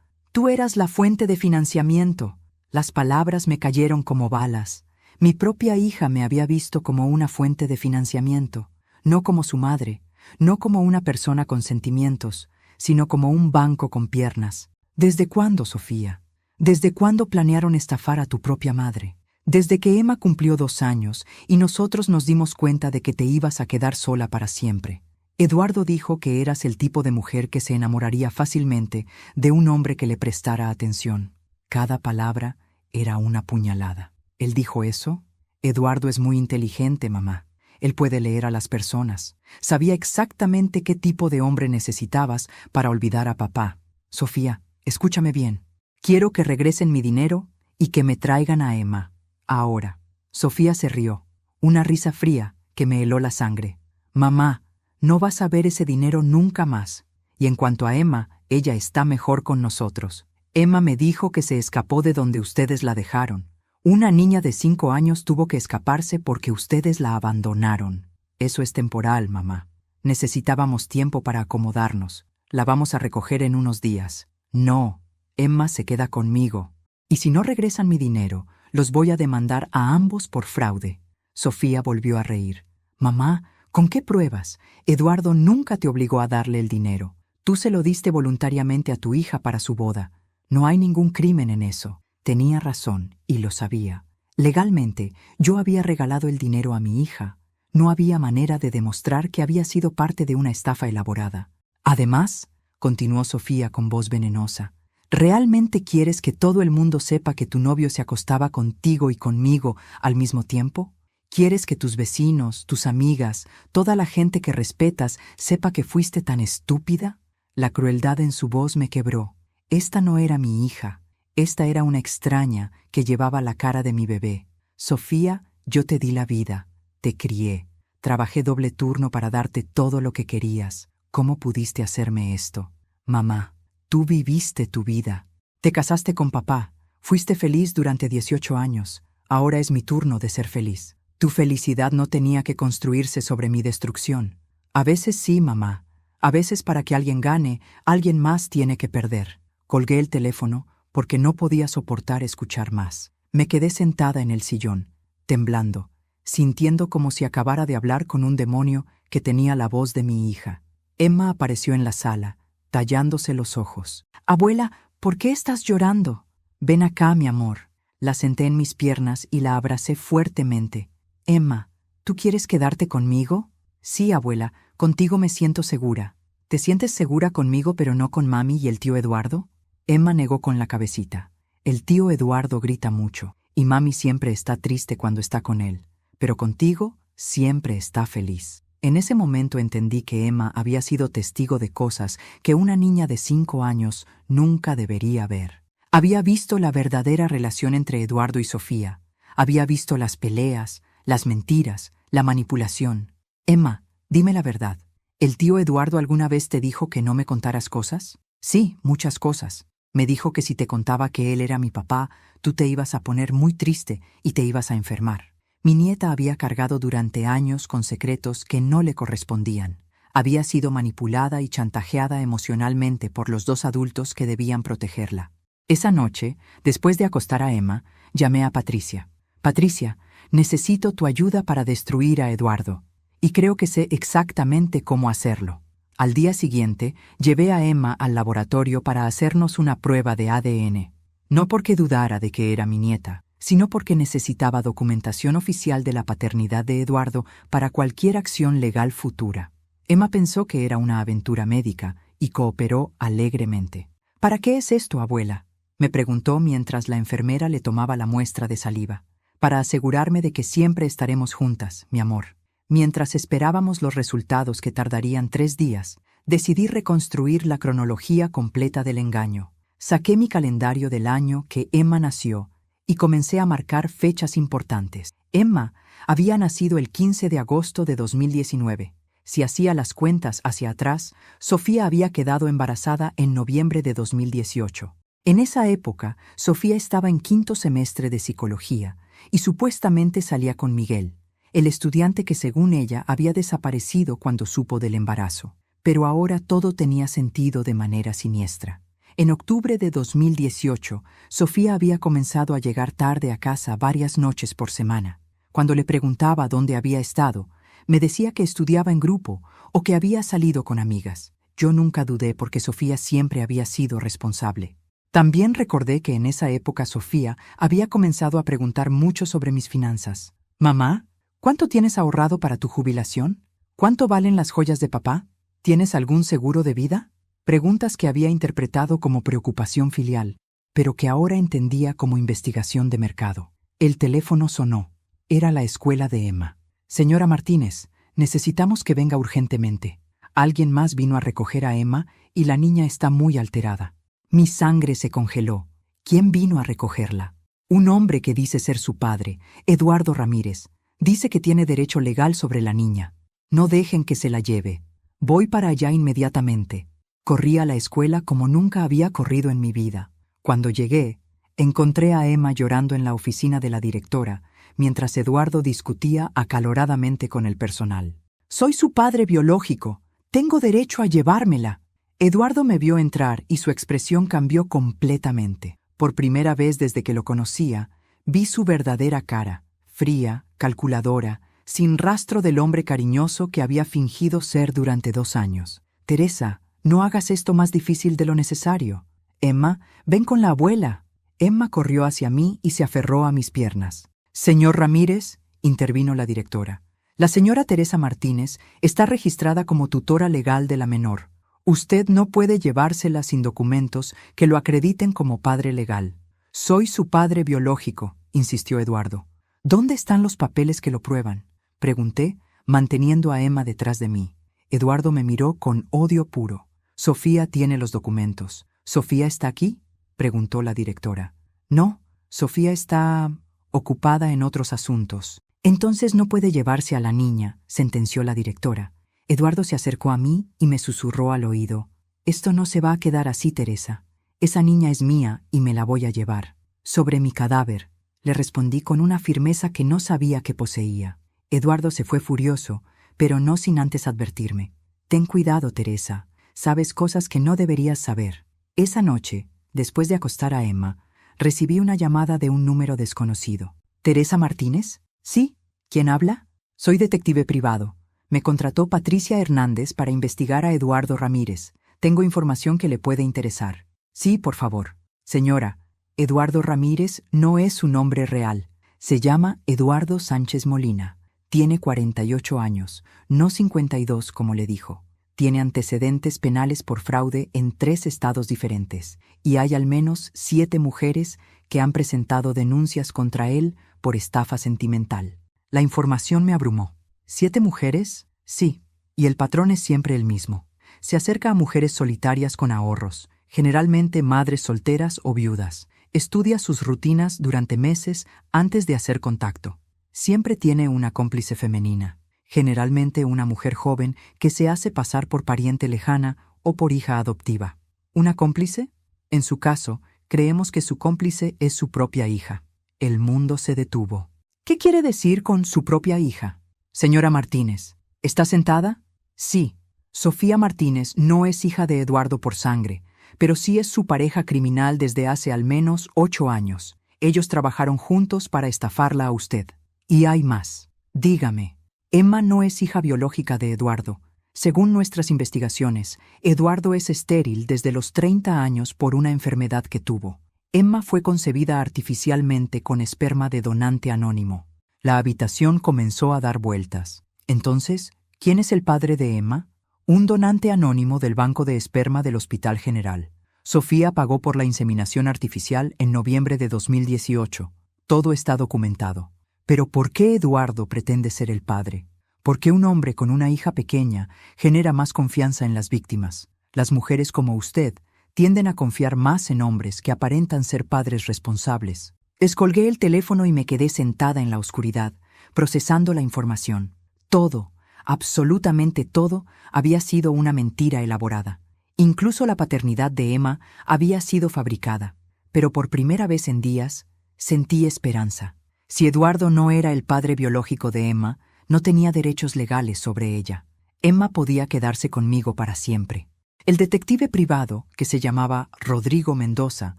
eras la fuente de financiamiento. Las palabras me cayeron como balas. Mi propia hija me había visto como una fuente de financiamiento, no como su madre, no como una persona con sentimientos, sino como un banco con piernas. ¿Desde cuándo, Sofía? ¿Desde cuándo planearon estafar a tu propia madre? Desde que Emma cumplió 2 años y nosotros nos dimos cuenta de que te ibas a quedar sola para siempre. Eduardo dijo que eras el tipo de mujer que se enamoraría fácilmente de un hombre que le prestara atención. Cada palabra era una puñalada. ¿Él dijo eso? Eduardo es muy inteligente, mamá. Él puede leer a las personas. Sabía exactamente qué tipo de hombre necesitabas para olvidar a papá. Sofía, escúchame bien. Quiero que regresen mi dinero y que me traigan a Emma. Ahora. Sofía se rió. Una risa fría que me heló la sangre. Mamá, no vas a ver ese dinero nunca más. Y en cuanto a Emma, ella está mejor con nosotros. Emma me dijo que se escapó de donde ustedes la dejaron. Una niña de 5 años tuvo que escaparse porque ustedes la abandonaron. Eso es temporal, mamá. Necesitábamos tiempo para acomodarnos. La vamos a recoger en unos días. No, Emma se queda conmigo. Y si no regresan mi dinero, los voy a demandar a ambos por fraude. Sofía volvió a reír. Mamá, ¿con qué pruebas? Eduardo nunca te obligó a darle el dinero. Tú se lo diste voluntariamente a tu hija para su boda. No hay ningún crimen en eso. Tenía razón, y lo sabía. Legalmente, yo había regalado el dinero a mi hija. No había manera de demostrar que había sido parte de una estafa elaborada. Además, continuó Sofía con voz venenosa, ¿realmente quieres que todo el mundo sepa que tu novio se acostaba contigo y conmigo al mismo tiempo? ¿Quieres que tus vecinos, tus amigas, toda la gente que respetas sepa que fuiste tan estúpida? La crueldad en su voz me quebró. Esta no era mi hija. Esta era una extraña que llevaba la cara de mi bebé. Sofía, yo te di la vida, te crié, trabajé doble turno para darte todo lo que querías. ¿Cómo pudiste hacerme esto? Mamá, tú viviste tu vida. Te casaste con papá, fuiste feliz durante 18 años. Ahora es mi turno de ser feliz. Tu felicidad no tenía que construirse sobre mi destrucción. A veces sí, mamá. A veces para que alguien gane, alguien más tiene que perder. Colgué el teléfono porque no podía soportar escuchar más. Me quedé sentada en el sillón, temblando, sintiendo como si acabara de hablar con un demonio que tenía la voz de mi hija. Emma apareció en la sala, tallándose los ojos. Abuela, ¿por qué estás llorando? Ven acá, mi amor. La senté en mis piernas y la abracé fuertemente. Emma, ¿tú quieres quedarte conmigo? Sí, abuela, contigo me siento segura. ¿Te sientes segura conmigo pero no con mami y el tío Eduardo? Emma negó con la cabecita. El tío Eduardo grita mucho, y mami siempre está triste cuando está con él, pero contigo siempre está feliz. En ese momento entendí que Emma había sido testigo de cosas que una niña de 5 años nunca debería ver. Había visto la verdadera relación entre Eduardo y Sofía. Había visto las peleas, las mentiras, la manipulación. Emma, dime la verdad. ¿El tío Eduardo alguna vez te dijo que no me contaras cosas? Sí, muchas cosas. Me dijo que si te contaba que él era mi papá, tú te ibas a poner muy triste y te ibas a enfermar. Mi nieta había cargado durante años con secretos que no le correspondían. Había sido manipulada y chantajeada emocionalmente por los 2 adultos que debían protegerla. Esa noche, después de acostar a Emma, llamé a Patricia. Patricia, necesito tu ayuda para destruir a Eduardo. Y creo que sé exactamente cómo hacerlo. Al día siguiente, llevé a Emma al laboratorio para hacernos una prueba de ADN. No porque dudara de que era mi nieta, sino porque necesitaba documentación oficial de la paternidad de Eduardo para cualquier acción legal futura. Emma pensó que era una aventura médica y cooperó alegremente. «¿Para qué es esto, abuela?», me preguntó mientras la enfermera le tomaba la muestra de saliva. «Para asegurarme de que siempre estaremos juntas, mi amor». Mientras esperábamos los resultados que tardarían 3 días, decidí reconstruir la cronología completa del engaño. Saqué mi calendario del año que Emma nació y comencé a marcar fechas importantes. Emma había nacido el 15 de agosto de 2019. Si hacía las cuentas hacia atrás, Sofía había quedado embarazada en noviembre de 2018. En esa época, Sofía estaba en 5º semestre de psicología y supuestamente salía con Miguel, el estudiante que según ella había desaparecido cuando supo del embarazo. Pero ahora todo tenía sentido de manera siniestra. En octubre de 2018, Sofía había comenzado a llegar tarde a casa varias noches por semana. Cuando le preguntaba dónde había estado, me decía que estudiaba en grupo o que había salido con amigas. Yo nunca dudé porque Sofía siempre había sido responsable. También recordé que en esa época Sofía había comenzado a preguntar mucho sobre mis finanzas. «Mamá, ¿cuánto tienes ahorrado para tu jubilación? ¿Cuánto valen las joyas de papá? ¿Tienes algún seguro de vida?». Preguntas que había interpretado como preocupación filial, pero que ahora entendía como investigación de mercado. El teléfono sonó. Era la escuela de Emma. «Señora Martínez, necesitamos que venga urgentemente. Alguien más vino a recoger a Emma y la niña está muy alterada». Mi sangre se congeló. ¿Quién vino a recogerla? Un hombre que dice ser su padre, Eduardo Ramírez. Dice que tiene derecho legal sobre la niña. No dejen que se la lleve. Voy para allá inmediatamente. Corrí a la escuela como nunca había corrido en mi vida. Cuando llegué, encontré a Emma llorando en la oficina de la directora, mientras Eduardo discutía acaloradamente con el personal. «Soy su padre biológico. Tengo derecho a llevármela». Eduardo me vio entrar y su expresión cambió completamente. Por primera vez desde que lo conocía, vi su verdadera cara, fría, calculadora, sin rastro del hombre cariñoso que había fingido ser durante 2 años. «Teresa, no hagas esto más difícil de lo necesario. Emma, ven con la abuela». Emma corrió hacia mí y se aferró a mis piernas. «Señor Ramírez», intervino la directora, «la señora Teresa Martínez está registrada como tutora legal de la menor. Usted no puede llevársela sin documentos que lo acrediten como padre legal». «Soy su padre biológico», insistió Eduardo. «¿Dónde están los papeles que lo prueban?», pregunté, manteniendo a Emma detrás de mí. Eduardo me miró con odio puro. «Sofía tiene los documentos. ¿Sofía está aquí?», preguntó la directora. «No, Sofía está ocupada en otros asuntos». «Entonces no puede llevarse a la niña», sentenció la directora. Eduardo se acercó a mí y me susurró al oído. «Esto no se va a quedar así, Teresa. Esa niña es mía y me la voy a llevar». «Sobre mi cadáver», le respondí con una firmeza que no sabía que poseía. Eduardo se fue furioso, pero no sin antes advertirme. «Ten cuidado, Teresa. Sabes cosas que no deberías saber». Esa noche, después de acostar a Emma, recibí una llamada de un número desconocido. «¿Teresa Martínez?» «Sí. ¿Quién habla?» «Soy detective privado. Me contrató Patricia Hernández para investigar a Eduardo Ramírez. Tengo información que le puede interesar». «Sí, por favor». «Señora, Eduardo Ramírez no es su nombre real. Se llama Eduardo Sánchez Molina. Tiene 48 años, no 52 como le dijo. Tiene antecedentes penales por fraude en 3 estados diferentes, y hay al menos 7 mujeres que han presentado denuncias contra él por estafa sentimental». La información me abrumó. ¿7 mujeres? Sí, y el patrón es siempre el mismo. Se acerca a mujeres solitarias con ahorros, generalmente madres solteras o viudas. Estudia sus rutinas durante meses antes de hacer contacto. Siempre tiene una cómplice femenina, generalmente una mujer joven que se hace pasar por pariente lejana o por hija adoptiva. ¿Una cómplice? En su caso, creemos que su cómplice es su propia hija. El mundo se detuvo. ¿Qué quiere decir con su propia hija? Señora Martínez, ¿está sentada? Sí. Sofía Martínez no es hija de Eduardo por sangre, pero sí es su pareja criminal desde hace al menos 8 años. Ellos trabajaron juntos para estafarla a usted. Y hay más. Dígame, Emma no es hija biológica de Eduardo. Según nuestras investigaciones, Eduardo es estéril desde los 30 años por una enfermedad que tuvo. Emma fue concebida artificialmente con esperma de donante anónimo. La habitación comenzó a dar vueltas. Entonces, ¿quién es el padre de Emma? Un donante anónimo del Banco de Esperma del Hospital General. Sofía pagó por la inseminación artificial en noviembre de 2018. Todo está documentado. Pero ¿por qué Eduardo pretende ser el padre? ¿Por qué un hombre con una hija pequeña genera más confianza en las víctimas? Las mujeres como usted tienden a confiar más en hombres que aparentan ser padres responsables. Descolgué el teléfono y me quedé sentada en la oscuridad, procesando la información. Todo, absolutamente todo, había sido una mentira elaborada. Incluso la paternidad de Emma había sido fabricada. Pero por primera vez en días, sentí esperanza. Si Eduardo no era el padre biológico de Emma, no tenía derechos legales sobre ella. Emma podía quedarse conmigo para siempre. El detective privado, que se llamaba Rodrigo Mendoza,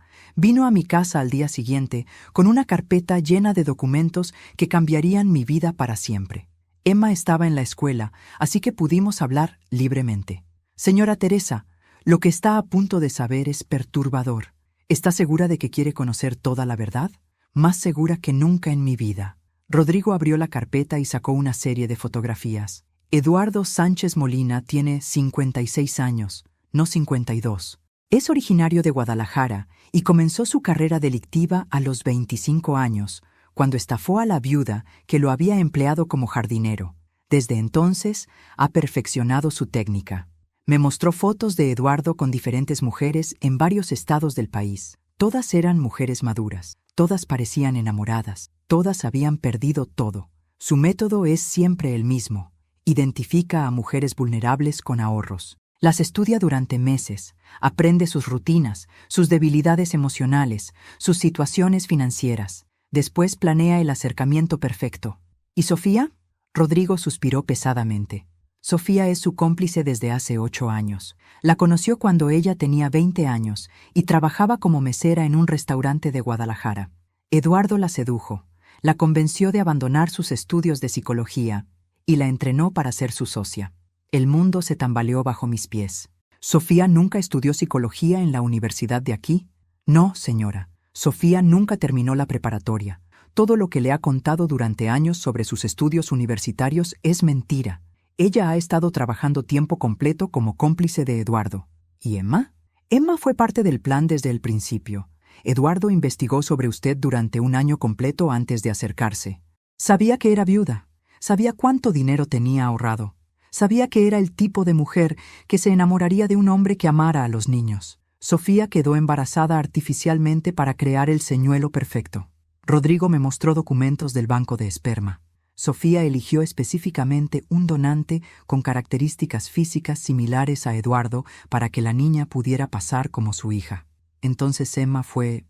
vino a mi casa al día siguiente con una carpeta llena de documentos que cambiarían mi vida para siempre. Emma estaba en la escuela, así que pudimos hablar libremente. Señora Teresa, lo que está a punto de saber es perturbador. ¿Está segura de que quiere conocer toda la verdad? Más segura que nunca en mi vida. Rodrigo abrió la carpeta y sacó una serie de fotografías. Eduardo Sánchez Molina tiene 56 años, no 52. Es originario de Guadalajara y comenzó su carrera delictiva a los 25 años, cuando estafó a la viuda que lo había empleado como jardinero. Desde entonces ha perfeccionado su técnica. Me mostró fotos de Eduardo con diferentes mujeres en varios estados del país. Todas eran mujeres maduras, todas parecían enamoradas, todas habían perdido todo. Su método es siempre el mismo. Identifica a mujeres vulnerables con ahorros. Las estudia durante meses, aprende sus rutinas, sus debilidades emocionales, sus situaciones financieras. Después planea el acercamiento perfecto. ¿Y Sofía? Rodrigo suspiró pesadamente. Sofía es su cómplice desde hace 8 años. La conoció cuando ella tenía 20 años y trabajaba como mesera en un restaurante de Guadalajara. Eduardo la sedujo, la convenció de abandonar sus estudios de psicología y la entrenó para ser su socia. El mundo se tambaleó bajo mis pies. ¿Sofía nunca estudió psicología en la universidad de aquí? No, señora. Sofía nunca terminó la preparatoria. Todo lo que le ha contado durante años sobre sus estudios universitarios es mentira. Ella ha estado trabajando tiempo completo como cómplice de Eduardo. ¿Y Emma? Emma fue parte del plan desde el principio. Eduardo investigó sobre usted durante un año completo antes de acercarse. Sabía que era viuda. Sabía cuánto dinero tenía ahorrado. Sabía que era el tipo de mujer que se enamoraría de un hombre que amara a los niños. Sofía quedó embarazada artificialmente para crear el señuelo perfecto. Rodrigo me mostró documentos del banco de esperma. Sofía eligió específicamente un donante con características físicas similares a Eduardo para que la niña pudiera pasar como su hija. Entonces Emma fue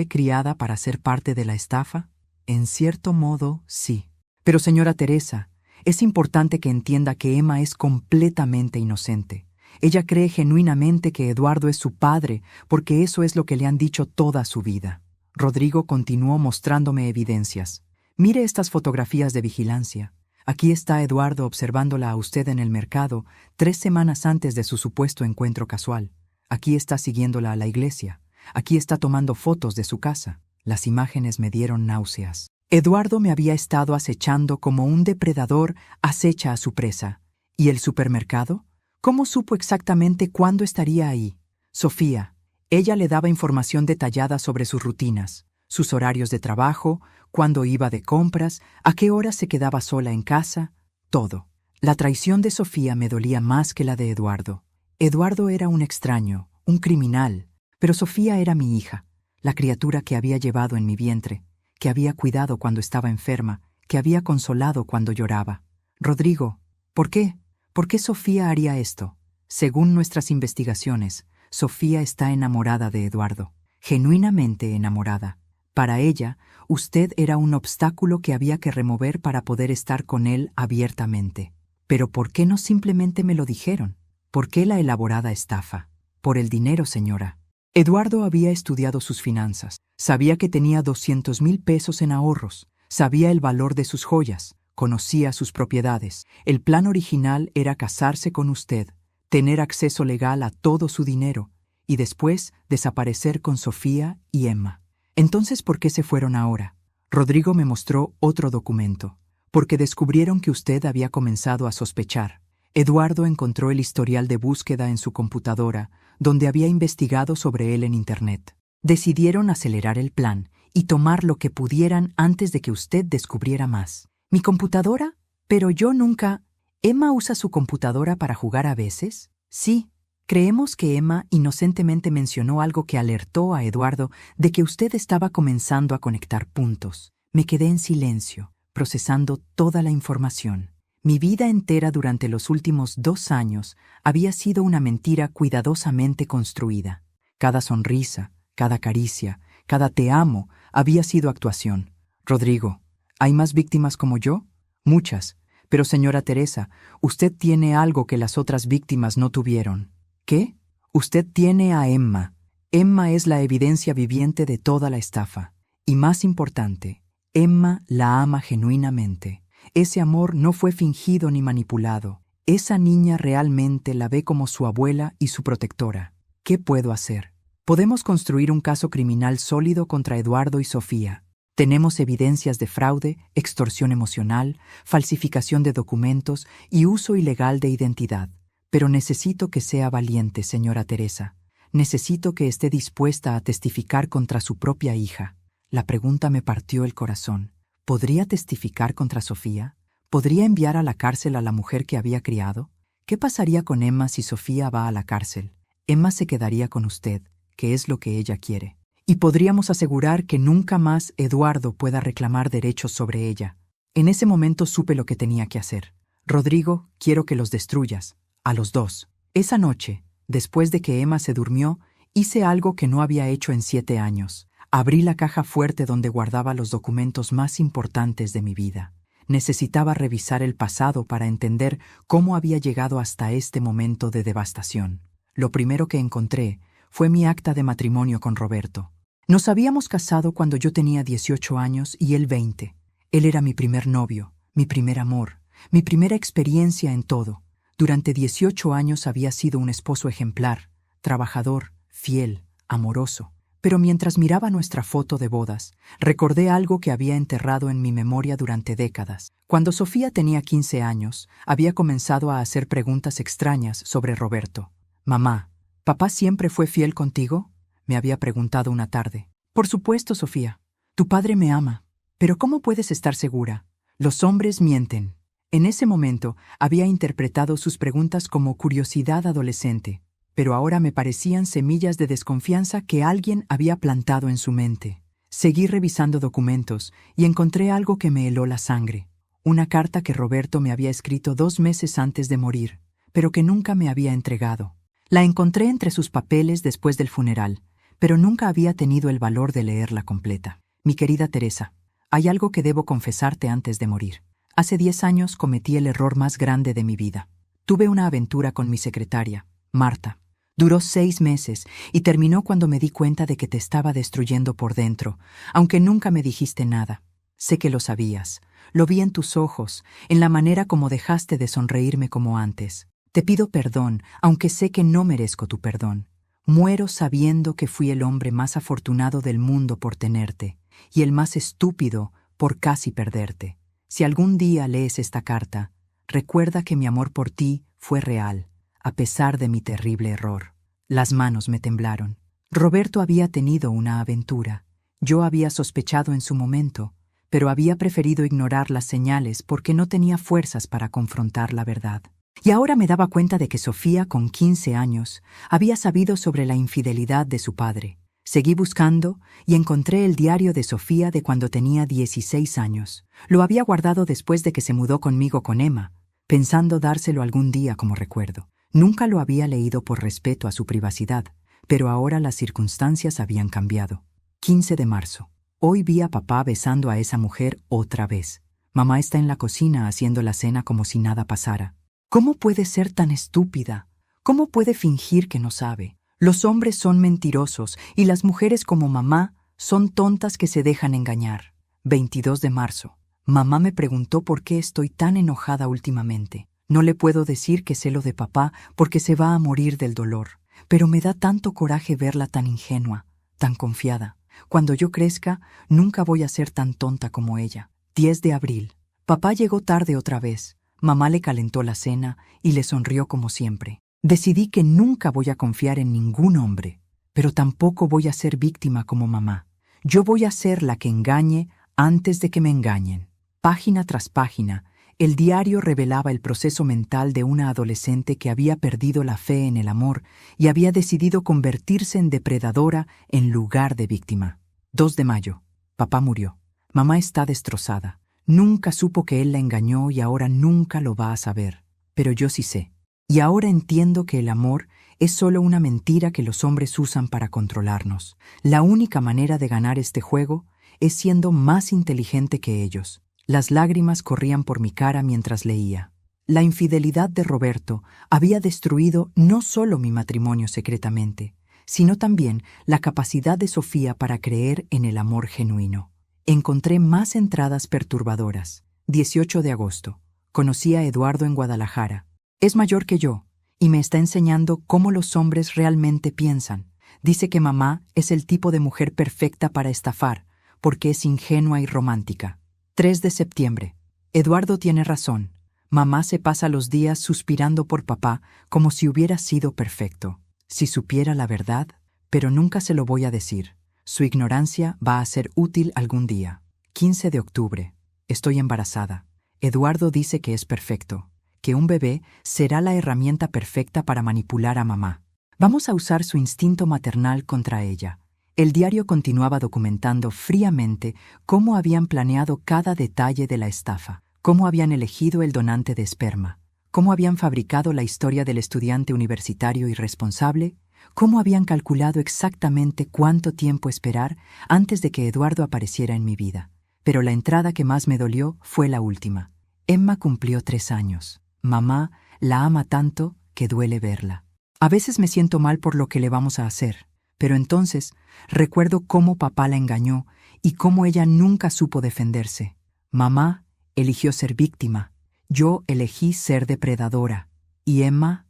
criada para ser parte de la estafa. En cierto modo, sí. Pero señora Teresa, es importante que entienda que Emma es completamente inocente. Ella cree genuinamente que Eduardo es su padre porque eso es lo que le han dicho toda su vida. Rodrigo continuó mostrándome evidencias. Mire estas fotografías de vigilancia. Aquí está Eduardo observándola a usted en el mercado 3 semanas antes de su supuesto encuentro casual. Aquí está siguiéndola a la iglesia. Aquí está tomando fotos de su casa. Las imágenes me dieron náuseas. Eduardo me había estado acechando como un depredador acecha a su presa. ¿Y el supermercado? ¿Cómo supo exactamente cuándo estaría ahí? Sofía. Ella le daba información detallada sobre sus rutinas, sus horarios de trabajo, cuándo iba de compras, a qué hora se quedaba sola en casa, todo. La traición de Sofía me dolía más que la de Eduardo. Eduardo era un extraño, un criminal, pero Sofía era mi hija, la criatura que había llevado en mi vientre, que había cuidado cuando estaba enferma, que había consolado cuando lloraba. Rodrigo, ¿por qué? ¿Por qué Sofía haría esto? Según nuestras investigaciones, Sofía está enamorada de Eduardo, genuinamente enamorada. Para ella, usted era un obstáculo que había que remover para poder estar con él abiertamente. Pero ¿por qué no simplemente me lo dijeron? ¿Por qué la elaborada estafa? Por el dinero, señora. Eduardo había estudiado sus finanzas. Sabía que tenía 200,000 pesos en ahorros. Sabía el valor de sus joyas. conocía sus propiedades. El plan original era casarse con usted, tener acceso legal a todo su dinero y después desaparecer con Sofía y Emma. Entonces, ¿por qué se fueron ahora? Rodrigo me mostró otro documento, porque descubrieron que usted había comenzado a sospechar. Eduardo encontró el historial de búsqueda en su computadora, donde había investigado sobre él en Internet. Decidieron acelerar el plan y tomar lo que pudieran antes de que usted descubriera más. ¿Mi computadora? Pero yo nunca... ¿Emma usa su computadora para jugar a veces? Sí. Creemos que Emma inocentemente mencionó algo que alertó a Eduardo de que usted estaba comenzando a conectar puntos. Me quedé en silencio, procesando toda la información. Mi vida entera durante los últimos 2 años había sido una mentira cuidadosamente construida. Cada sonrisa, cada caricia, cada te amo había sido actuación. Rodrigo, ¿hay más víctimas como yo? Muchas. Pero señora Teresa, usted tiene algo que las otras víctimas no tuvieron. ¿Qué? Usted tiene a Emma. Emma es la evidencia viviente de toda la estafa. Y más importante, Emma la ama genuinamente. Ese amor no fue fingido ni manipulado. Esa niña realmente la ve como su abuela y su protectora. ¿Qué puedo hacer? Podemos construir un caso criminal sólido contra Eduardo y Sofía. Tenemos evidencias de fraude, extorsión emocional, falsificación de documentos y uso ilegal de identidad. Pero necesito que sea valiente, señora Teresa. Necesito que esté dispuesta a testificar contra su propia hija. La pregunta me partió el corazón. ¿Podría testificar contra Sofía? ¿Podría enviar a la cárcel a la mujer que había criado? ¿Qué pasaría con Emma si Sofía va a la cárcel? Emma se quedaría con usted, que es lo que ella quiere. Y podríamos asegurar que nunca más Eduardo pueda reclamar derechos sobre ella. En ese momento supe lo que tenía que hacer. Rodrigo, quiero que los destruyas. A los 2. Esa noche, después de que Emma se durmió, hice algo que no había hecho en 7 años. Abrí la caja fuerte donde guardaba los documentos más importantes de mi vida. Necesitaba revisar el pasado para entender cómo había llegado hasta este momento de devastación. Lo primero que encontré fue mi acta de matrimonio con Roberto. Nos habíamos casado cuando yo tenía 18 años y él 20. Él era mi primer novio, mi primer amor, mi primera experiencia en todo. Durante 18 años había sido un esposo ejemplar, trabajador, fiel, amoroso. Pero mientras miraba nuestra foto de bodas, recordé algo que había enterrado en mi memoria durante décadas. Cuando Sofía tenía 15 años, había comenzado a hacer preguntas extrañas sobre Roberto. «Mamá, ¿papá siempre fue fiel contigo?», me había preguntado una tarde. «Por supuesto, Sofía. Tu padre me ama. Pero ¿cómo puedes estar segura? Los hombres mienten». En ese momento había interpretado sus preguntas como curiosidad adolescente, pero ahora me parecían semillas de desconfianza que alguien había plantado en su mente. Seguí revisando documentos y encontré algo que me heló la sangre. Una carta que Roberto me había escrito 2 meses antes de morir, pero que nunca me había entregado. La encontré entre sus papeles después del funeral, pero nunca había tenido el valor de leerla completa. «Mi querida Teresa, hay algo que debo confesarte antes de morir. Hace 10 años cometí el error más grande de mi vida. Tuve una aventura con mi secretaria, Marta. Duró 6 meses y terminó cuando me di cuenta de que te estaba destruyendo por dentro, aunque nunca me dijiste nada. Sé que lo sabías. Lo vi en tus ojos, en la manera como dejaste de sonreírme como antes. Te pido perdón, aunque sé que no merezco tu perdón. Muero sabiendo que fui el hombre más afortunado del mundo por tenerte, y el más estúpido por casi perderte. Si algún día lees esta carta, recuerda que mi amor por ti fue real, a pesar de mi terrible error». Las manos me temblaron. Roberto había tenido una aventura. Yo había sospechado en su momento, pero había preferido ignorar las señales porque no tenía fuerzas para confrontar la verdad. Y ahora me daba cuenta de que Sofía, con 15 años, había sabido sobre la infidelidad de su padre. Seguí buscando y encontré el diario de Sofía de cuando tenía 16 años. Lo había guardado después de que se mudó conmigo con Emma, pensando dárselo algún día como recuerdo. Nunca lo había leído por respeto a su privacidad, pero ahora las circunstancias habían cambiado. 15 de marzo. Hoy vi a papá besando a esa mujer otra vez. Mamá está en la cocina haciendo la cena como si nada pasara. ¿Cómo puede ser tan estúpida? ¿Cómo puede fingir que no sabe? Los hombres son mentirosos y las mujeres como mamá son tontas que se dejan engañar. 22 de marzo. Mamá me preguntó por qué estoy tan enojada últimamente. No le puedo decir que sé lo de papá porque se va a morir del dolor, pero me da tanto coraje verla tan ingenua, tan confiada. Cuando yo crezca, nunca voy a ser tan tonta como ella. 10 de abril. Papá llegó tarde otra vez. Mamá le calentó la cena y le sonrió como siempre. Decidí que nunca voy a confiar en ningún hombre, pero tampoco voy a ser víctima como mamá. Yo voy a ser la que engañe antes de que me engañen. Página tras página, el diario revelaba el proceso mental de una adolescente que había perdido la fe en el amor y había decidido convertirse en depredadora en lugar de víctima. 2 de mayo. Papá murió. Mamá está destrozada. Nunca supo que él la engañó y ahora nunca lo va a saber. Pero yo sí sé. Y ahora entiendo que el amor es solo una mentira que los hombres usan para controlarnos. La única manera de ganar este juego es siendo más inteligente que ellos. Las lágrimas corrían por mi cara mientras leía. La infidelidad de Roberto había destruido no solo mi matrimonio secretamente, sino también la capacidad de Sofía para creer en el amor genuino. Encontré más entradas perturbadoras. 18 de agosto. Conocí a Eduardo en Guadalajara. Es mayor que yo, y me está enseñando cómo los hombres realmente piensan. Dice que mamá es el tipo de mujer perfecta para estafar, porque es ingenua y romántica. 3 de septiembre. Eduardo tiene razón. Mamá se pasa los días suspirando por papá como si hubiera sido perfecto. Si supiera la verdad, pero nunca se lo voy a decir. Su ignorancia va a ser útil algún día. 15 de octubre. Estoy embarazada. Eduardo dice que es perfecto, que un bebé será la herramienta perfecta para manipular a mamá. Vamos a usar su instinto maternal contra ella. El diario continuaba documentando fríamente cómo habían planeado cada detalle de la estafa, cómo habían elegido el donante de esperma, cómo habían fabricado la historia del estudiante universitario irresponsable, cómo habían calculado exactamente cuánto tiempo esperar antes de que Eduardo apareciera en mi vida. Pero la entrada que más me dolió fue la última. Emma cumplió 3 años. Mamá la ama tanto que duele verla. A veces me siento mal por lo que le vamos a hacer, pero entonces recuerdo cómo papá la engañó y cómo ella nunca supo defenderse. Mamá eligió ser víctima, yo elegí ser depredadora, y Emma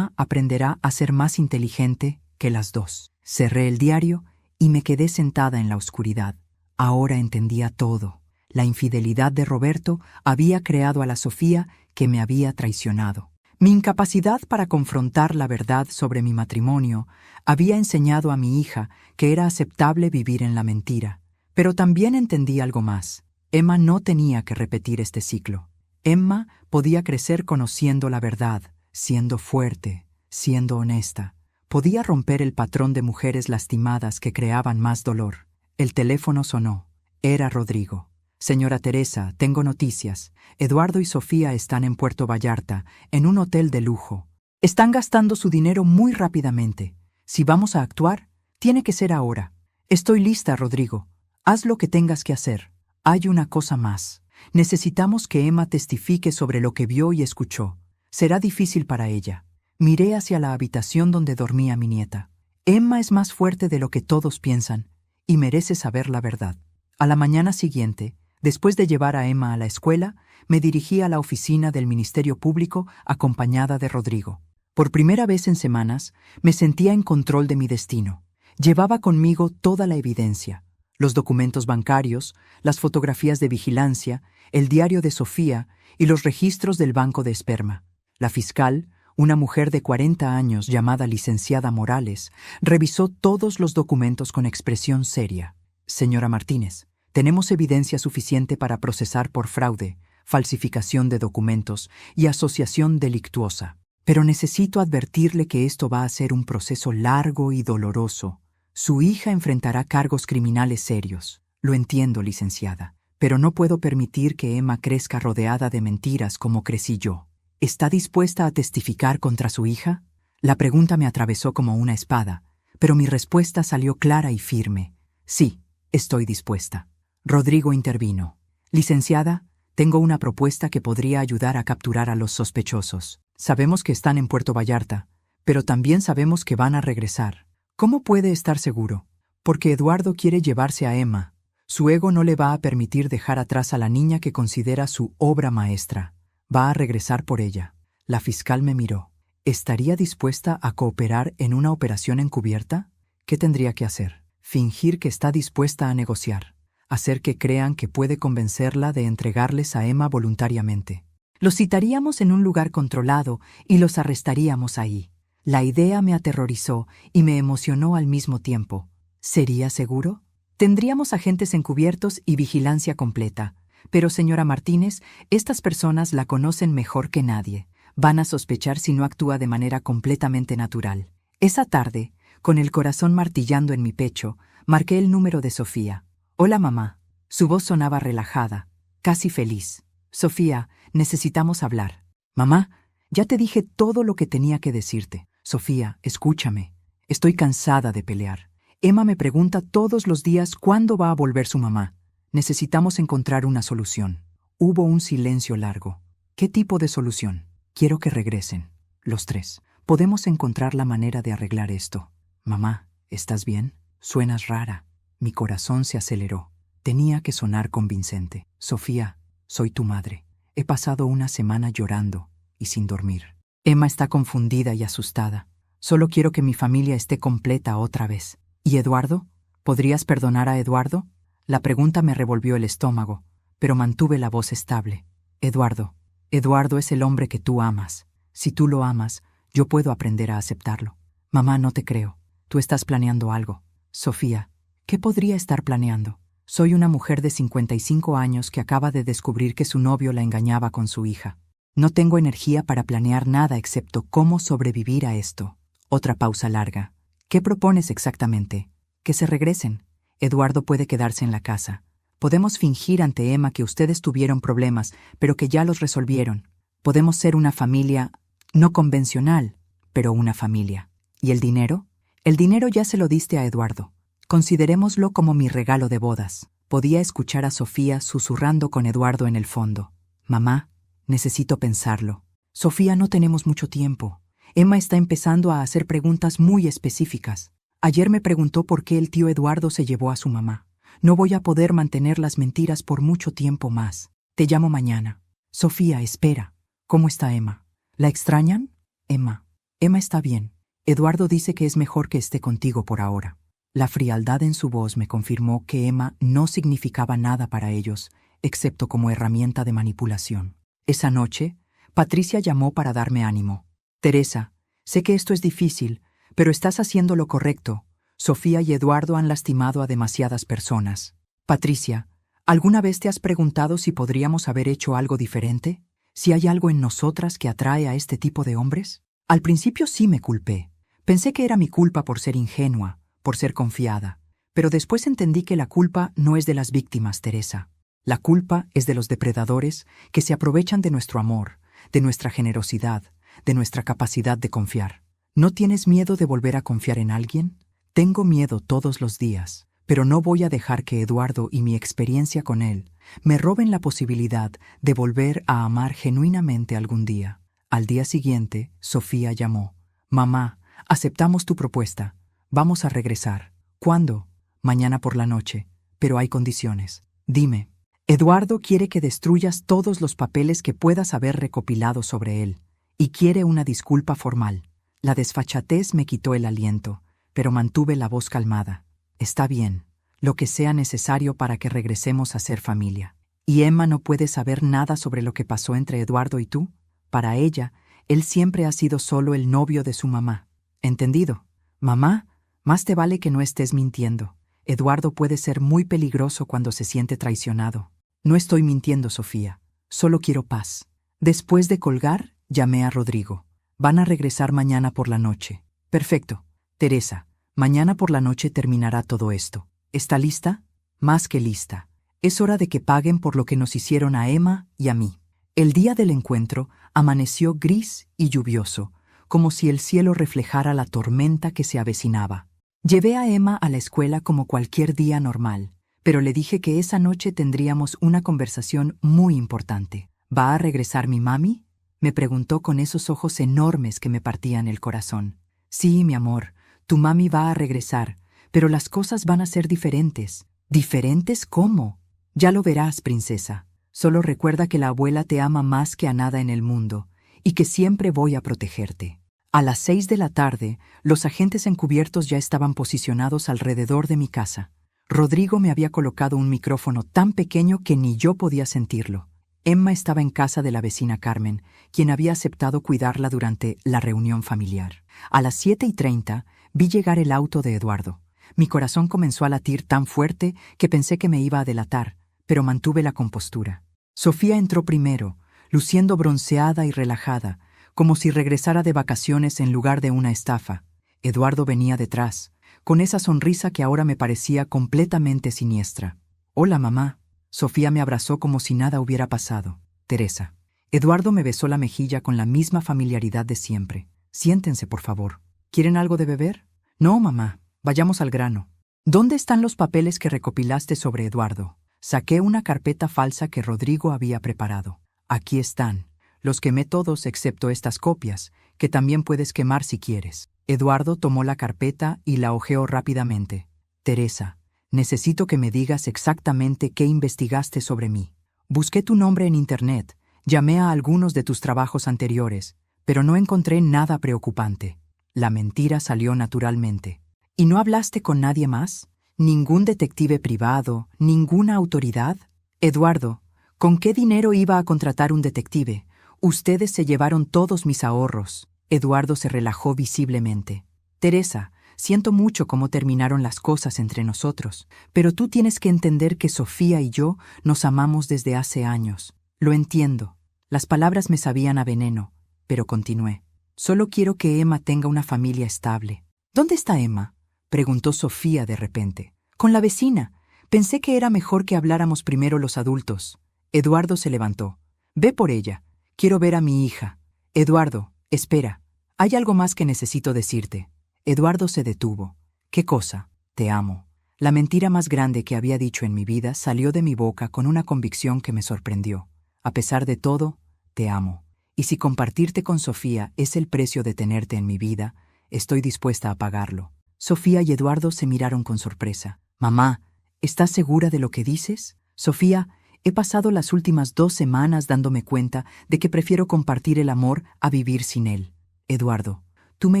aprenderá a ser más inteligente que las dos. Cerré el diario y me quedé sentada en la oscuridad. Ahora entendía todo. La infidelidad de Roberto había creado a la Sofía que me había traicionado. Mi incapacidad para confrontar la verdad sobre mi matrimonio había enseñado a mi hija que era aceptable vivir en la mentira. Pero también entendí algo más. Emma no tenía que repetir este ciclo. Emma podía crecer conociendo la verdad, siendo fuerte, siendo honesta. Podía romper el patrón de mujeres lastimadas que creaban más dolor. El teléfono sonó. Era Rodrigo. Señora Teresa, tengo noticias. Eduardo y Sofía están en Puerto Vallarta, en un hotel de lujo. Están gastando su dinero muy rápidamente. Si vamos a actuar, tiene que ser ahora. Estoy lista, Rodrigo. Haz lo que tengas que hacer. Hay una cosa más. Necesitamos que Emma testifique sobre lo que vio y escuchó. Será difícil para ella. Miré hacia la habitación donde dormía mi nieta. Emma es más fuerte de lo que todos piensan y merece saber la verdad. A la mañana siguiente, después de llevar a Emma a la escuela, me dirigí a la oficina del Ministerio Público acompañada de Rodrigo. Por primera vez en semanas, me sentía en control de mi destino. Llevaba conmigo toda la evidencia: los documentos bancarios, las fotografías de vigilancia, el diario de Sofía y los registros del banco de esperma. La fiscal, una mujer de 40 años llamada licenciada Morales, revisó todos los documentos con expresión seria. Señora Martínez, tenemos evidencia suficiente para procesar por fraude, falsificación de documentos y asociación delictuosa. Pero necesito advertirle que esto va a ser un proceso largo y doloroso. Su hija enfrentará cargos criminales serios. Lo entiendo, licenciada, pero no puedo permitir que Emma crezca rodeada de mentiras como crecí yo. ¿Está dispuesta a testificar contra su hija? La pregunta me atravesó como una espada, pero mi respuesta salió clara y firme. Sí, estoy dispuesta. Rodrigo intervino. Licenciada, tengo una propuesta que podría ayudar a capturar a los sospechosos. Sabemos que están en Puerto Vallarta, pero también sabemos que van a regresar. ¿Cómo puede estar seguro? Porque Eduardo quiere llevarse a Emma. Su ego no le va a permitir dejar atrás a la niña que considera su obra maestra. Va a regresar por ella. La fiscal me miró. ¿Estaría dispuesta a cooperar en una operación encubierta? ¿Qué tendría que hacer? Fingir que está dispuesta a negociar. Hacer que crean que puede convencerla de entregarles a Emma voluntariamente. Los citaríamos en un lugar controlado y los arrestaríamos ahí. La idea me aterrorizó y me emocionó al mismo tiempo. ¿Sería seguro? Tendríamos agentes encubiertos y vigilancia completa. Pero, señora Martínez, estas personas la conocen mejor que nadie. Van a sospechar si no actúa de manera completamente natural. Esa tarde, con el corazón martillando en mi pecho, marqué el número de Sofía. «Hola, mamá». Su voz sonaba relajada, casi feliz. «Sofía, necesitamos hablar». «Mamá, ya te dije todo lo que tenía que decirte». «Sofía, escúchame. Estoy cansada de pelear. Emma me pregunta todos los días cuándo va a volver su mamá. Necesitamos encontrar una solución». Hubo un silencio largo. «¿Qué tipo de solución?» «Quiero que regresen, los tres. Podemos encontrar la manera de arreglar esto». «Mamá, ¿estás bien? Suenas rara». Mi corazón se aceleró. Tenía que sonar convincente. «Sofía, soy tu madre. He pasado una semana llorando y sin dormir. Emma está confundida y asustada. Solo quiero que mi familia esté completa otra vez». «¿Y Eduardo? ¿Podrías perdonar a Eduardo?» La pregunta me revolvió el estómago, pero mantuve la voz estable. «Eduardo. Eduardo es el hombre que tú amas. Si tú lo amas, yo puedo aprender a aceptarlo». «Mamá, no te creo. Tú estás planeando algo». «Sofía, ¿qué podría estar planeando? Soy una mujer de 55 años que acaba de descubrir que su novio la engañaba con su hija. No tengo energía para planear nada excepto cómo sobrevivir a esto». Otra pausa larga. «¿Qué propones exactamente?» «Que se regresen. Eduardo puede quedarse en la casa. Podemos fingir ante Emma que ustedes tuvieron problemas, pero que ya los resolvieron. Podemos ser una familia no convencional, pero una familia». «¿Y el dinero?» «El dinero ya se lo diste a Eduardo. Considerémoslo como mi regalo de bodas». Podía escuchar a Sofía susurrando con Eduardo en el fondo. «Mamá, necesito pensarlo». «Sofía, no tenemos mucho tiempo. Emma está empezando a hacer preguntas muy específicas. Ayer me preguntó por qué el tío Eduardo se llevó a su mamá. No voy a poder mantener las mentiras por mucho tiempo más. Te llamo mañana». «Sofía, espera. ¿Cómo está Emma? ¿La extrañan?» «Emma está bien. Eduardo dice que es mejor que esté contigo por ahora». La frialdad en su voz me confirmó que Emma no significaba nada para ellos, excepto como herramienta de manipulación. Esa noche, Patricia llamó para darme ánimo. «Teresa, sé que esto es difícil, pero estás haciendo lo correcto. Sofía y Eduardo han lastimado a demasiadas personas». «Patricia, ¿alguna vez te has preguntado si podríamos haber hecho algo diferente? ¿Si hay algo en nosotras que atrae a este tipo de hombres?» Al principio sí me culpé. Pensé que era mi culpa por ser ingenua, por ser confiada. Pero después entendí que la culpa no es de las víctimas, Teresa. La culpa es de los depredadores que se aprovechan de nuestro amor, de nuestra generosidad, de nuestra capacidad de confiar. ¿No tienes miedo de volver a confiar en alguien? Tengo miedo todos los días, pero no voy a dejar que Eduardo y mi experiencia con él me roben la posibilidad de volver a amar genuinamente algún día. Al día siguiente, Sofía llamó. «Mamá, aceptamos tu propuesta. Vamos a regresar». «¿Cuándo?» «Mañana por la noche, pero hay condiciones». «Dime». «Eduardo quiere que destruyas todos los papeles que puedas haber recopilado sobre él, y quiere una disculpa formal». La desfachatez me quitó el aliento, pero mantuve la voz calmada. «Está bien, lo que sea necesario para que regresemos a ser familia». «¿Y Emma no puede saber nada sobre lo que pasó entre Eduardo y tú?» «Para ella, él siempre ha sido solo el novio de su mamá». «Entendido». «Mamá, más te vale que no estés mintiendo. Eduardo puede ser muy peligroso cuando se siente traicionado». «No estoy mintiendo, Sofía. Solo quiero paz». Después de colgar, llamé a Rodrigo. «Van a regresar mañana por la noche». «Perfecto. Teresa, mañana por la noche terminará todo esto. ¿Está lista?» «Más que lista. Es hora de que paguen por lo que nos hicieron a Emma y a mí». El día del encuentro amaneció gris y lluvioso, como si el cielo reflejara la tormenta que se avecinaba. Llevé a Emma a la escuela como cualquier día normal, pero le dije que esa noche tendríamos una conversación muy importante. «¿Va a regresar mi mami?», me preguntó con esos ojos enormes que me partían el corazón. «Sí, mi amor, tu mami va a regresar, pero las cosas van a ser diferentes. ¿Diferentes cómo? Ya lo verás, princesa. Solo recuerda que la abuela te ama más que a nada en el mundo y que siempre voy a protegerte. A las 6 de la tarde, los agentes encubiertos ya estaban posicionados alrededor de mi casa. Rodrigo me había colocado un micrófono tan pequeño que ni yo podía sentirlo. Emma estaba en casa de la vecina Carmen, quien había aceptado cuidarla durante la reunión familiar. A las 7:30 vi llegar el auto de Eduardo. Mi corazón comenzó a latir tan fuerte que pensé que me iba a delatar, pero mantuve la compostura. Sofía entró primero, luciendo bronceada y relajada, como si regresara de vacaciones en lugar de una estafa. Eduardo venía detrás, con esa sonrisa que ahora me parecía completamente siniestra. «Hola, mamá». Sofía me abrazó como si nada hubiera pasado. «Teresa». Eduardo me besó la mejilla con la misma familiaridad de siempre. «Siéntense, por favor. ¿Quieren algo de beber?» «No, mamá. Vayamos al grano». «¿Dónde están los papeles que recopilaste sobre Eduardo?» Saqué una carpeta falsa que Rodrigo había preparado. «Aquí están. Los quemé todos excepto estas copias, que también puedes quemar si quieres». Eduardo tomó la carpeta y la hojeó rápidamente. «Teresa, necesito que me digas exactamente qué investigaste sobre mí. Busqué tu nombre en Internet, llamé a algunos de tus trabajos anteriores, pero no encontré nada preocupante». La mentira salió naturalmente. «¿Y no hablaste con nadie más? ¿Ningún detective privado? ¿Ninguna autoridad?» «Eduardo, ¿con qué dinero iba a contratar un detective? Ustedes se llevaron todos mis ahorros». Eduardo se relajó visiblemente. «Teresa, siento mucho cómo terminaron las cosas entre nosotros, pero tú tienes que entender que Sofía y yo nos amamos desde hace años. Lo entiendo». Las palabras me sabían a veneno, pero continué. «Solo quiero que Emma tenga una familia estable». «¿Dónde está Emma?», preguntó Sofía de repente. «Con la vecina. Pensé que era mejor que habláramos primero los adultos». Eduardo se levantó. «Ve por ella. Quiero ver a mi hija». «Eduardo, espera. Hay algo más que necesito decirte». Eduardo se detuvo. «¿Qué cosa?» «Te amo». La mentira más grande que había dicho en mi vida salió de mi boca con una convicción que me sorprendió. A pesar de todo, te amo. Y si compartirte con Sofía es el precio de tenerte en mi vida, estoy dispuesta a pagarlo». Sofía y Eduardo se miraron con sorpresa. «Mamá, ¿estás segura de lo que dices?» «Sofía, he pasado las últimas 2 semanas dándome cuenta de que prefiero compartir el amor a vivir sin él». «Eduardo, tú me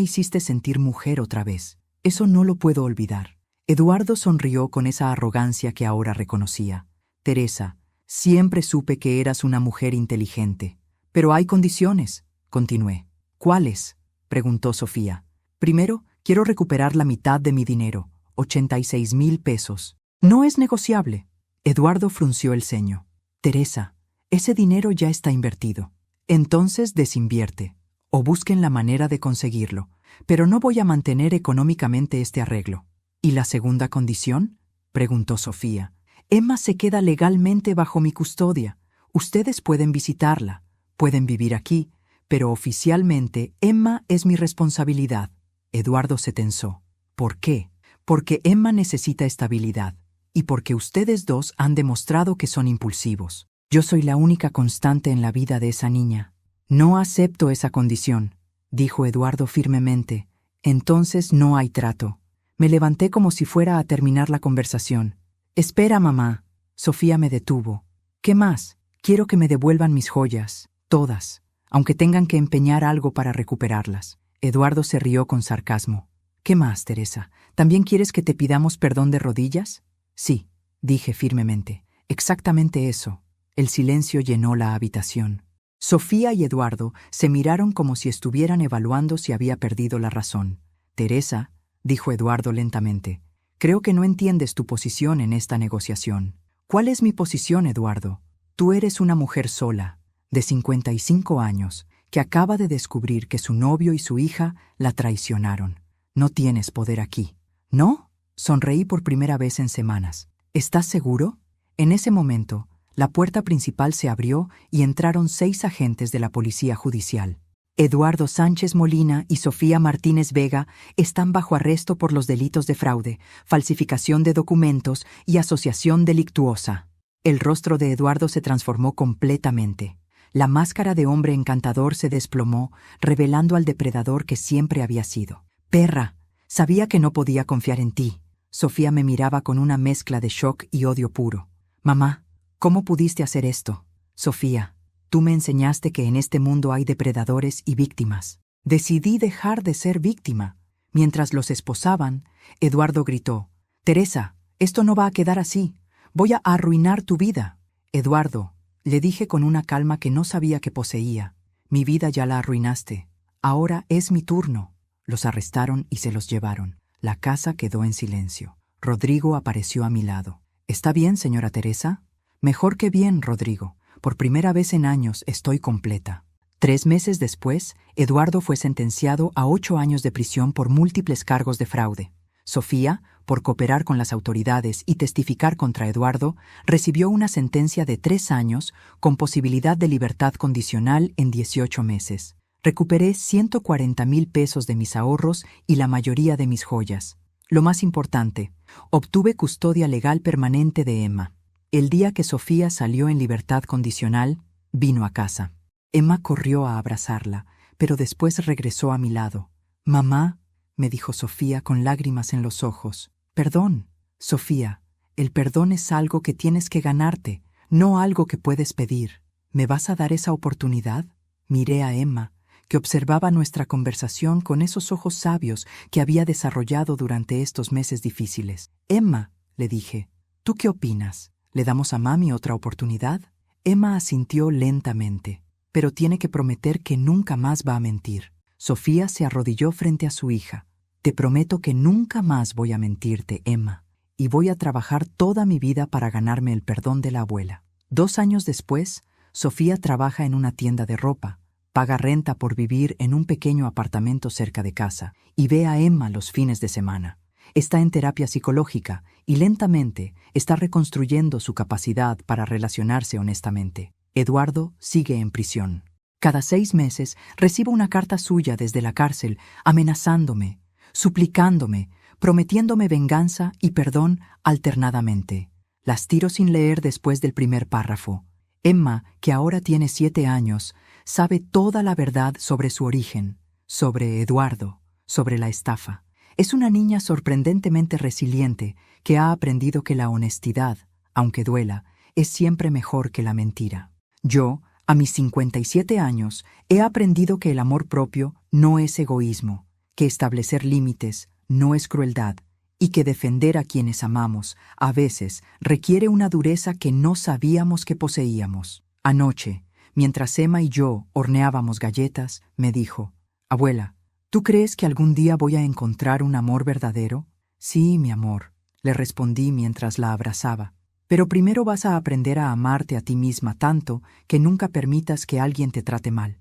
hiciste sentir mujer otra vez. Eso no lo puedo olvidar». Eduardo sonrió con esa arrogancia que ahora reconocía. «Teresa, siempre supe que eras una mujer inteligente. Pero hay condiciones», continué. «¿Cuáles?», preguntó Sofía. «Primero, quiero recuperar la mitad de mi dinero, 86,000 pesos. No es negociable». Eduardo frunció el ceño. «Teresa, ese dinero ya está invertido. Entonces desinvierte, o busquen la manera de conseguirlo, pero no voy a mantener económicamente este arreglo». «¿Y la segunda condición?», preguntó Sofía. «Emma se queda legalmente bajo mi custodia. Ustedes pueden visitarla, pueden vivir aquí, pero oficialmente Emma es mi responsabilidad». Eduardo se tensó. «¿Por qué?». «Porque Emma necesita estabilidad, y porque ustedes dos han demostrado que son impulsivos. Yo soy la única constante en la vida de esa niña». «No acepto esa condición», dijo Eduardo firmemente. «Entonces no hay trato». Me levanté como si fuera a terminar la conversación. «Espera, mamá». Sofía me detuvo. «¿Qué más? Quiero que me devuelvan mis joyas, todas, aunque tengan que empeñar algo para recuperarlas». Eduardo se rió con sarcasmo. «¿Qué más, Teresa? ¿También quieres que te pidamos perdón de rodillas?» «Sí», dije firmemente. «Exactamente eso». El silencio llenó la habitación. Sofía y Eduardo se miraron como si estuvieran evaluando si había perdido la razón. «Teresa», dijo Eduardo lentamente, «creo que no entiendes tu posición en esta negociación». «¿Cuál es mi posición, Eduardo?» «Tú eres una mujer sola, de 55 años, que acaba de descubrir que su novio y su hija la traicionaron. No tienes poder aquí». «¿No?». Sonreí por primera vez en semanas. «¿Estás seguro?». En ese momento, la puerta principal se abrió y entraron 6 agentes de la Policía Judicial. «Eduardo Sánchez Molina y Sofía Martínez Vega están bajo arresto por los delitos de fraude, falsificación de documentos y asociación delictuosa». El rostro de Eduardo se transformó completamente. La máscara de hombre encantador se desplomó, revelando al depredador que siempre había sido. «Perra, sabía que no podía confiar en ti». Sofía me miraba con una mezcla de shock y odio puro. Mamá, ¿cómo pudiste hacer esto? Sofía, tú me enseñaste que en este mundo hay depredadores y víctimas. Decidí dejar de ser víctima. Mientras los esposaban, Eduardo gritó: Teresa, esto no va a quedar así. Voy a arruinar tu vida. Eduardo, le dije con una calma que no sabía que poseía. Mi vida ya la arruinaste. Ahora es mi turno. Los arrestaron y se los llevaron. La casa quedó en silencio. Rodrigo apareció a mi lado. ¿Está bien, señora Teresa? Mejor que bien, Rodrigo. Por primera vez en años estoy completa. 3 meses después, Eduardo fue sentenciado a 8 años de prisión por múltiples cargos de fraude. Sofía, por cooperar con las autoridades y testificar contra Eduardo, recibió una sentencia de 3 años con posibilidad de libertad condicional en 18 meses. Recuperé 140,000 pesos de mis ahorros y la mayoría de mis joyas. Lo más importante, obtuve custodia legal permanente de Emma. El día que Sofía salió en libertad condicional, vino a casa. Emma corrió a abrazarla, pero después regresó a mi lado. «Mamá», me dijo Sofía con lágrimas en los ojos. «Perdón, Sofía, el perdón es algo que tienes que ganarte, no algo que puedes pedir. ¿Me vas a dar esa oportunidad?» Miré a Emma, que observaba nuestra conversación con esos ojos sabios que había desarrollado durante estos meses difíciles. «Emma», le dije, «¿tú qué opinas? ¿Le damos a mami otra oportunidad?» Emma asintió lentamente. «Pero tiene que prometer que nunca más va a mentir». Sofía se arrodilló frente a su hija. «Te prometo que nunca más voy a mentirte, Emma, y voy a trabajar toda mi vida para ganarme el perdón de la abuela». 2 años después, Sofía trabaja en una tienda de ropa, paga renta por vivir en un pequeño apartamento cerca de casa y ve a Emma los fines de semana. Está en terapia psicológica y lentamente está reconstruyendo su capacidad para relacionarse honestamente. Eduardo sigue en prisión. Cada 6 meses recibo una carta suya desde la cárcel amenazándome, suplicándome, prometiéndome venganza y perdón alternadamente. Las tiro sin leer después del primer párrafo. Emma, que ahora tiene 7 años, sabe toda la verdad sobre su origen, sobre Eduardo, sobre la estafa. Es una niña sorprendentemente resiliente que ha aprendido que la honestidad, aunque duela, es siempre mejor que la mentira. Yo, a mis 57 años, he aprendido que el amor propio no es egoísmo, que establecer límites no es crueldad y que defender a quienes amamos a veces requiere una dureza que no sabíamos que poseíamos. Anoche, mientras Emma y yo horneábamos galletas, me dijo: «Abuela, ¿tú crees que algún día voy a encontrar un amor verdadero?» «Sí, mi amor», le respondí mientras la abrazaba. «Pero primero vas a aprender a amarte a ti misma tanto que nunca permitas que alguien te trate mal».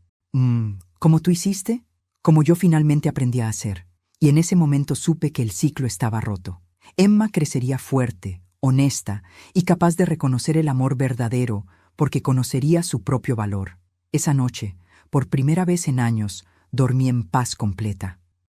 «¿Como tú hiciste?» «Como yo finalmente aprendí a hacer». Y en ese momento supe que el ciclo estaba roto. Emma crecería fuerte, honesta y capaz de reconocer el amor verdadero porque conocería su propio valor. Esa noche, por primera vez en años, dormí en paz completa.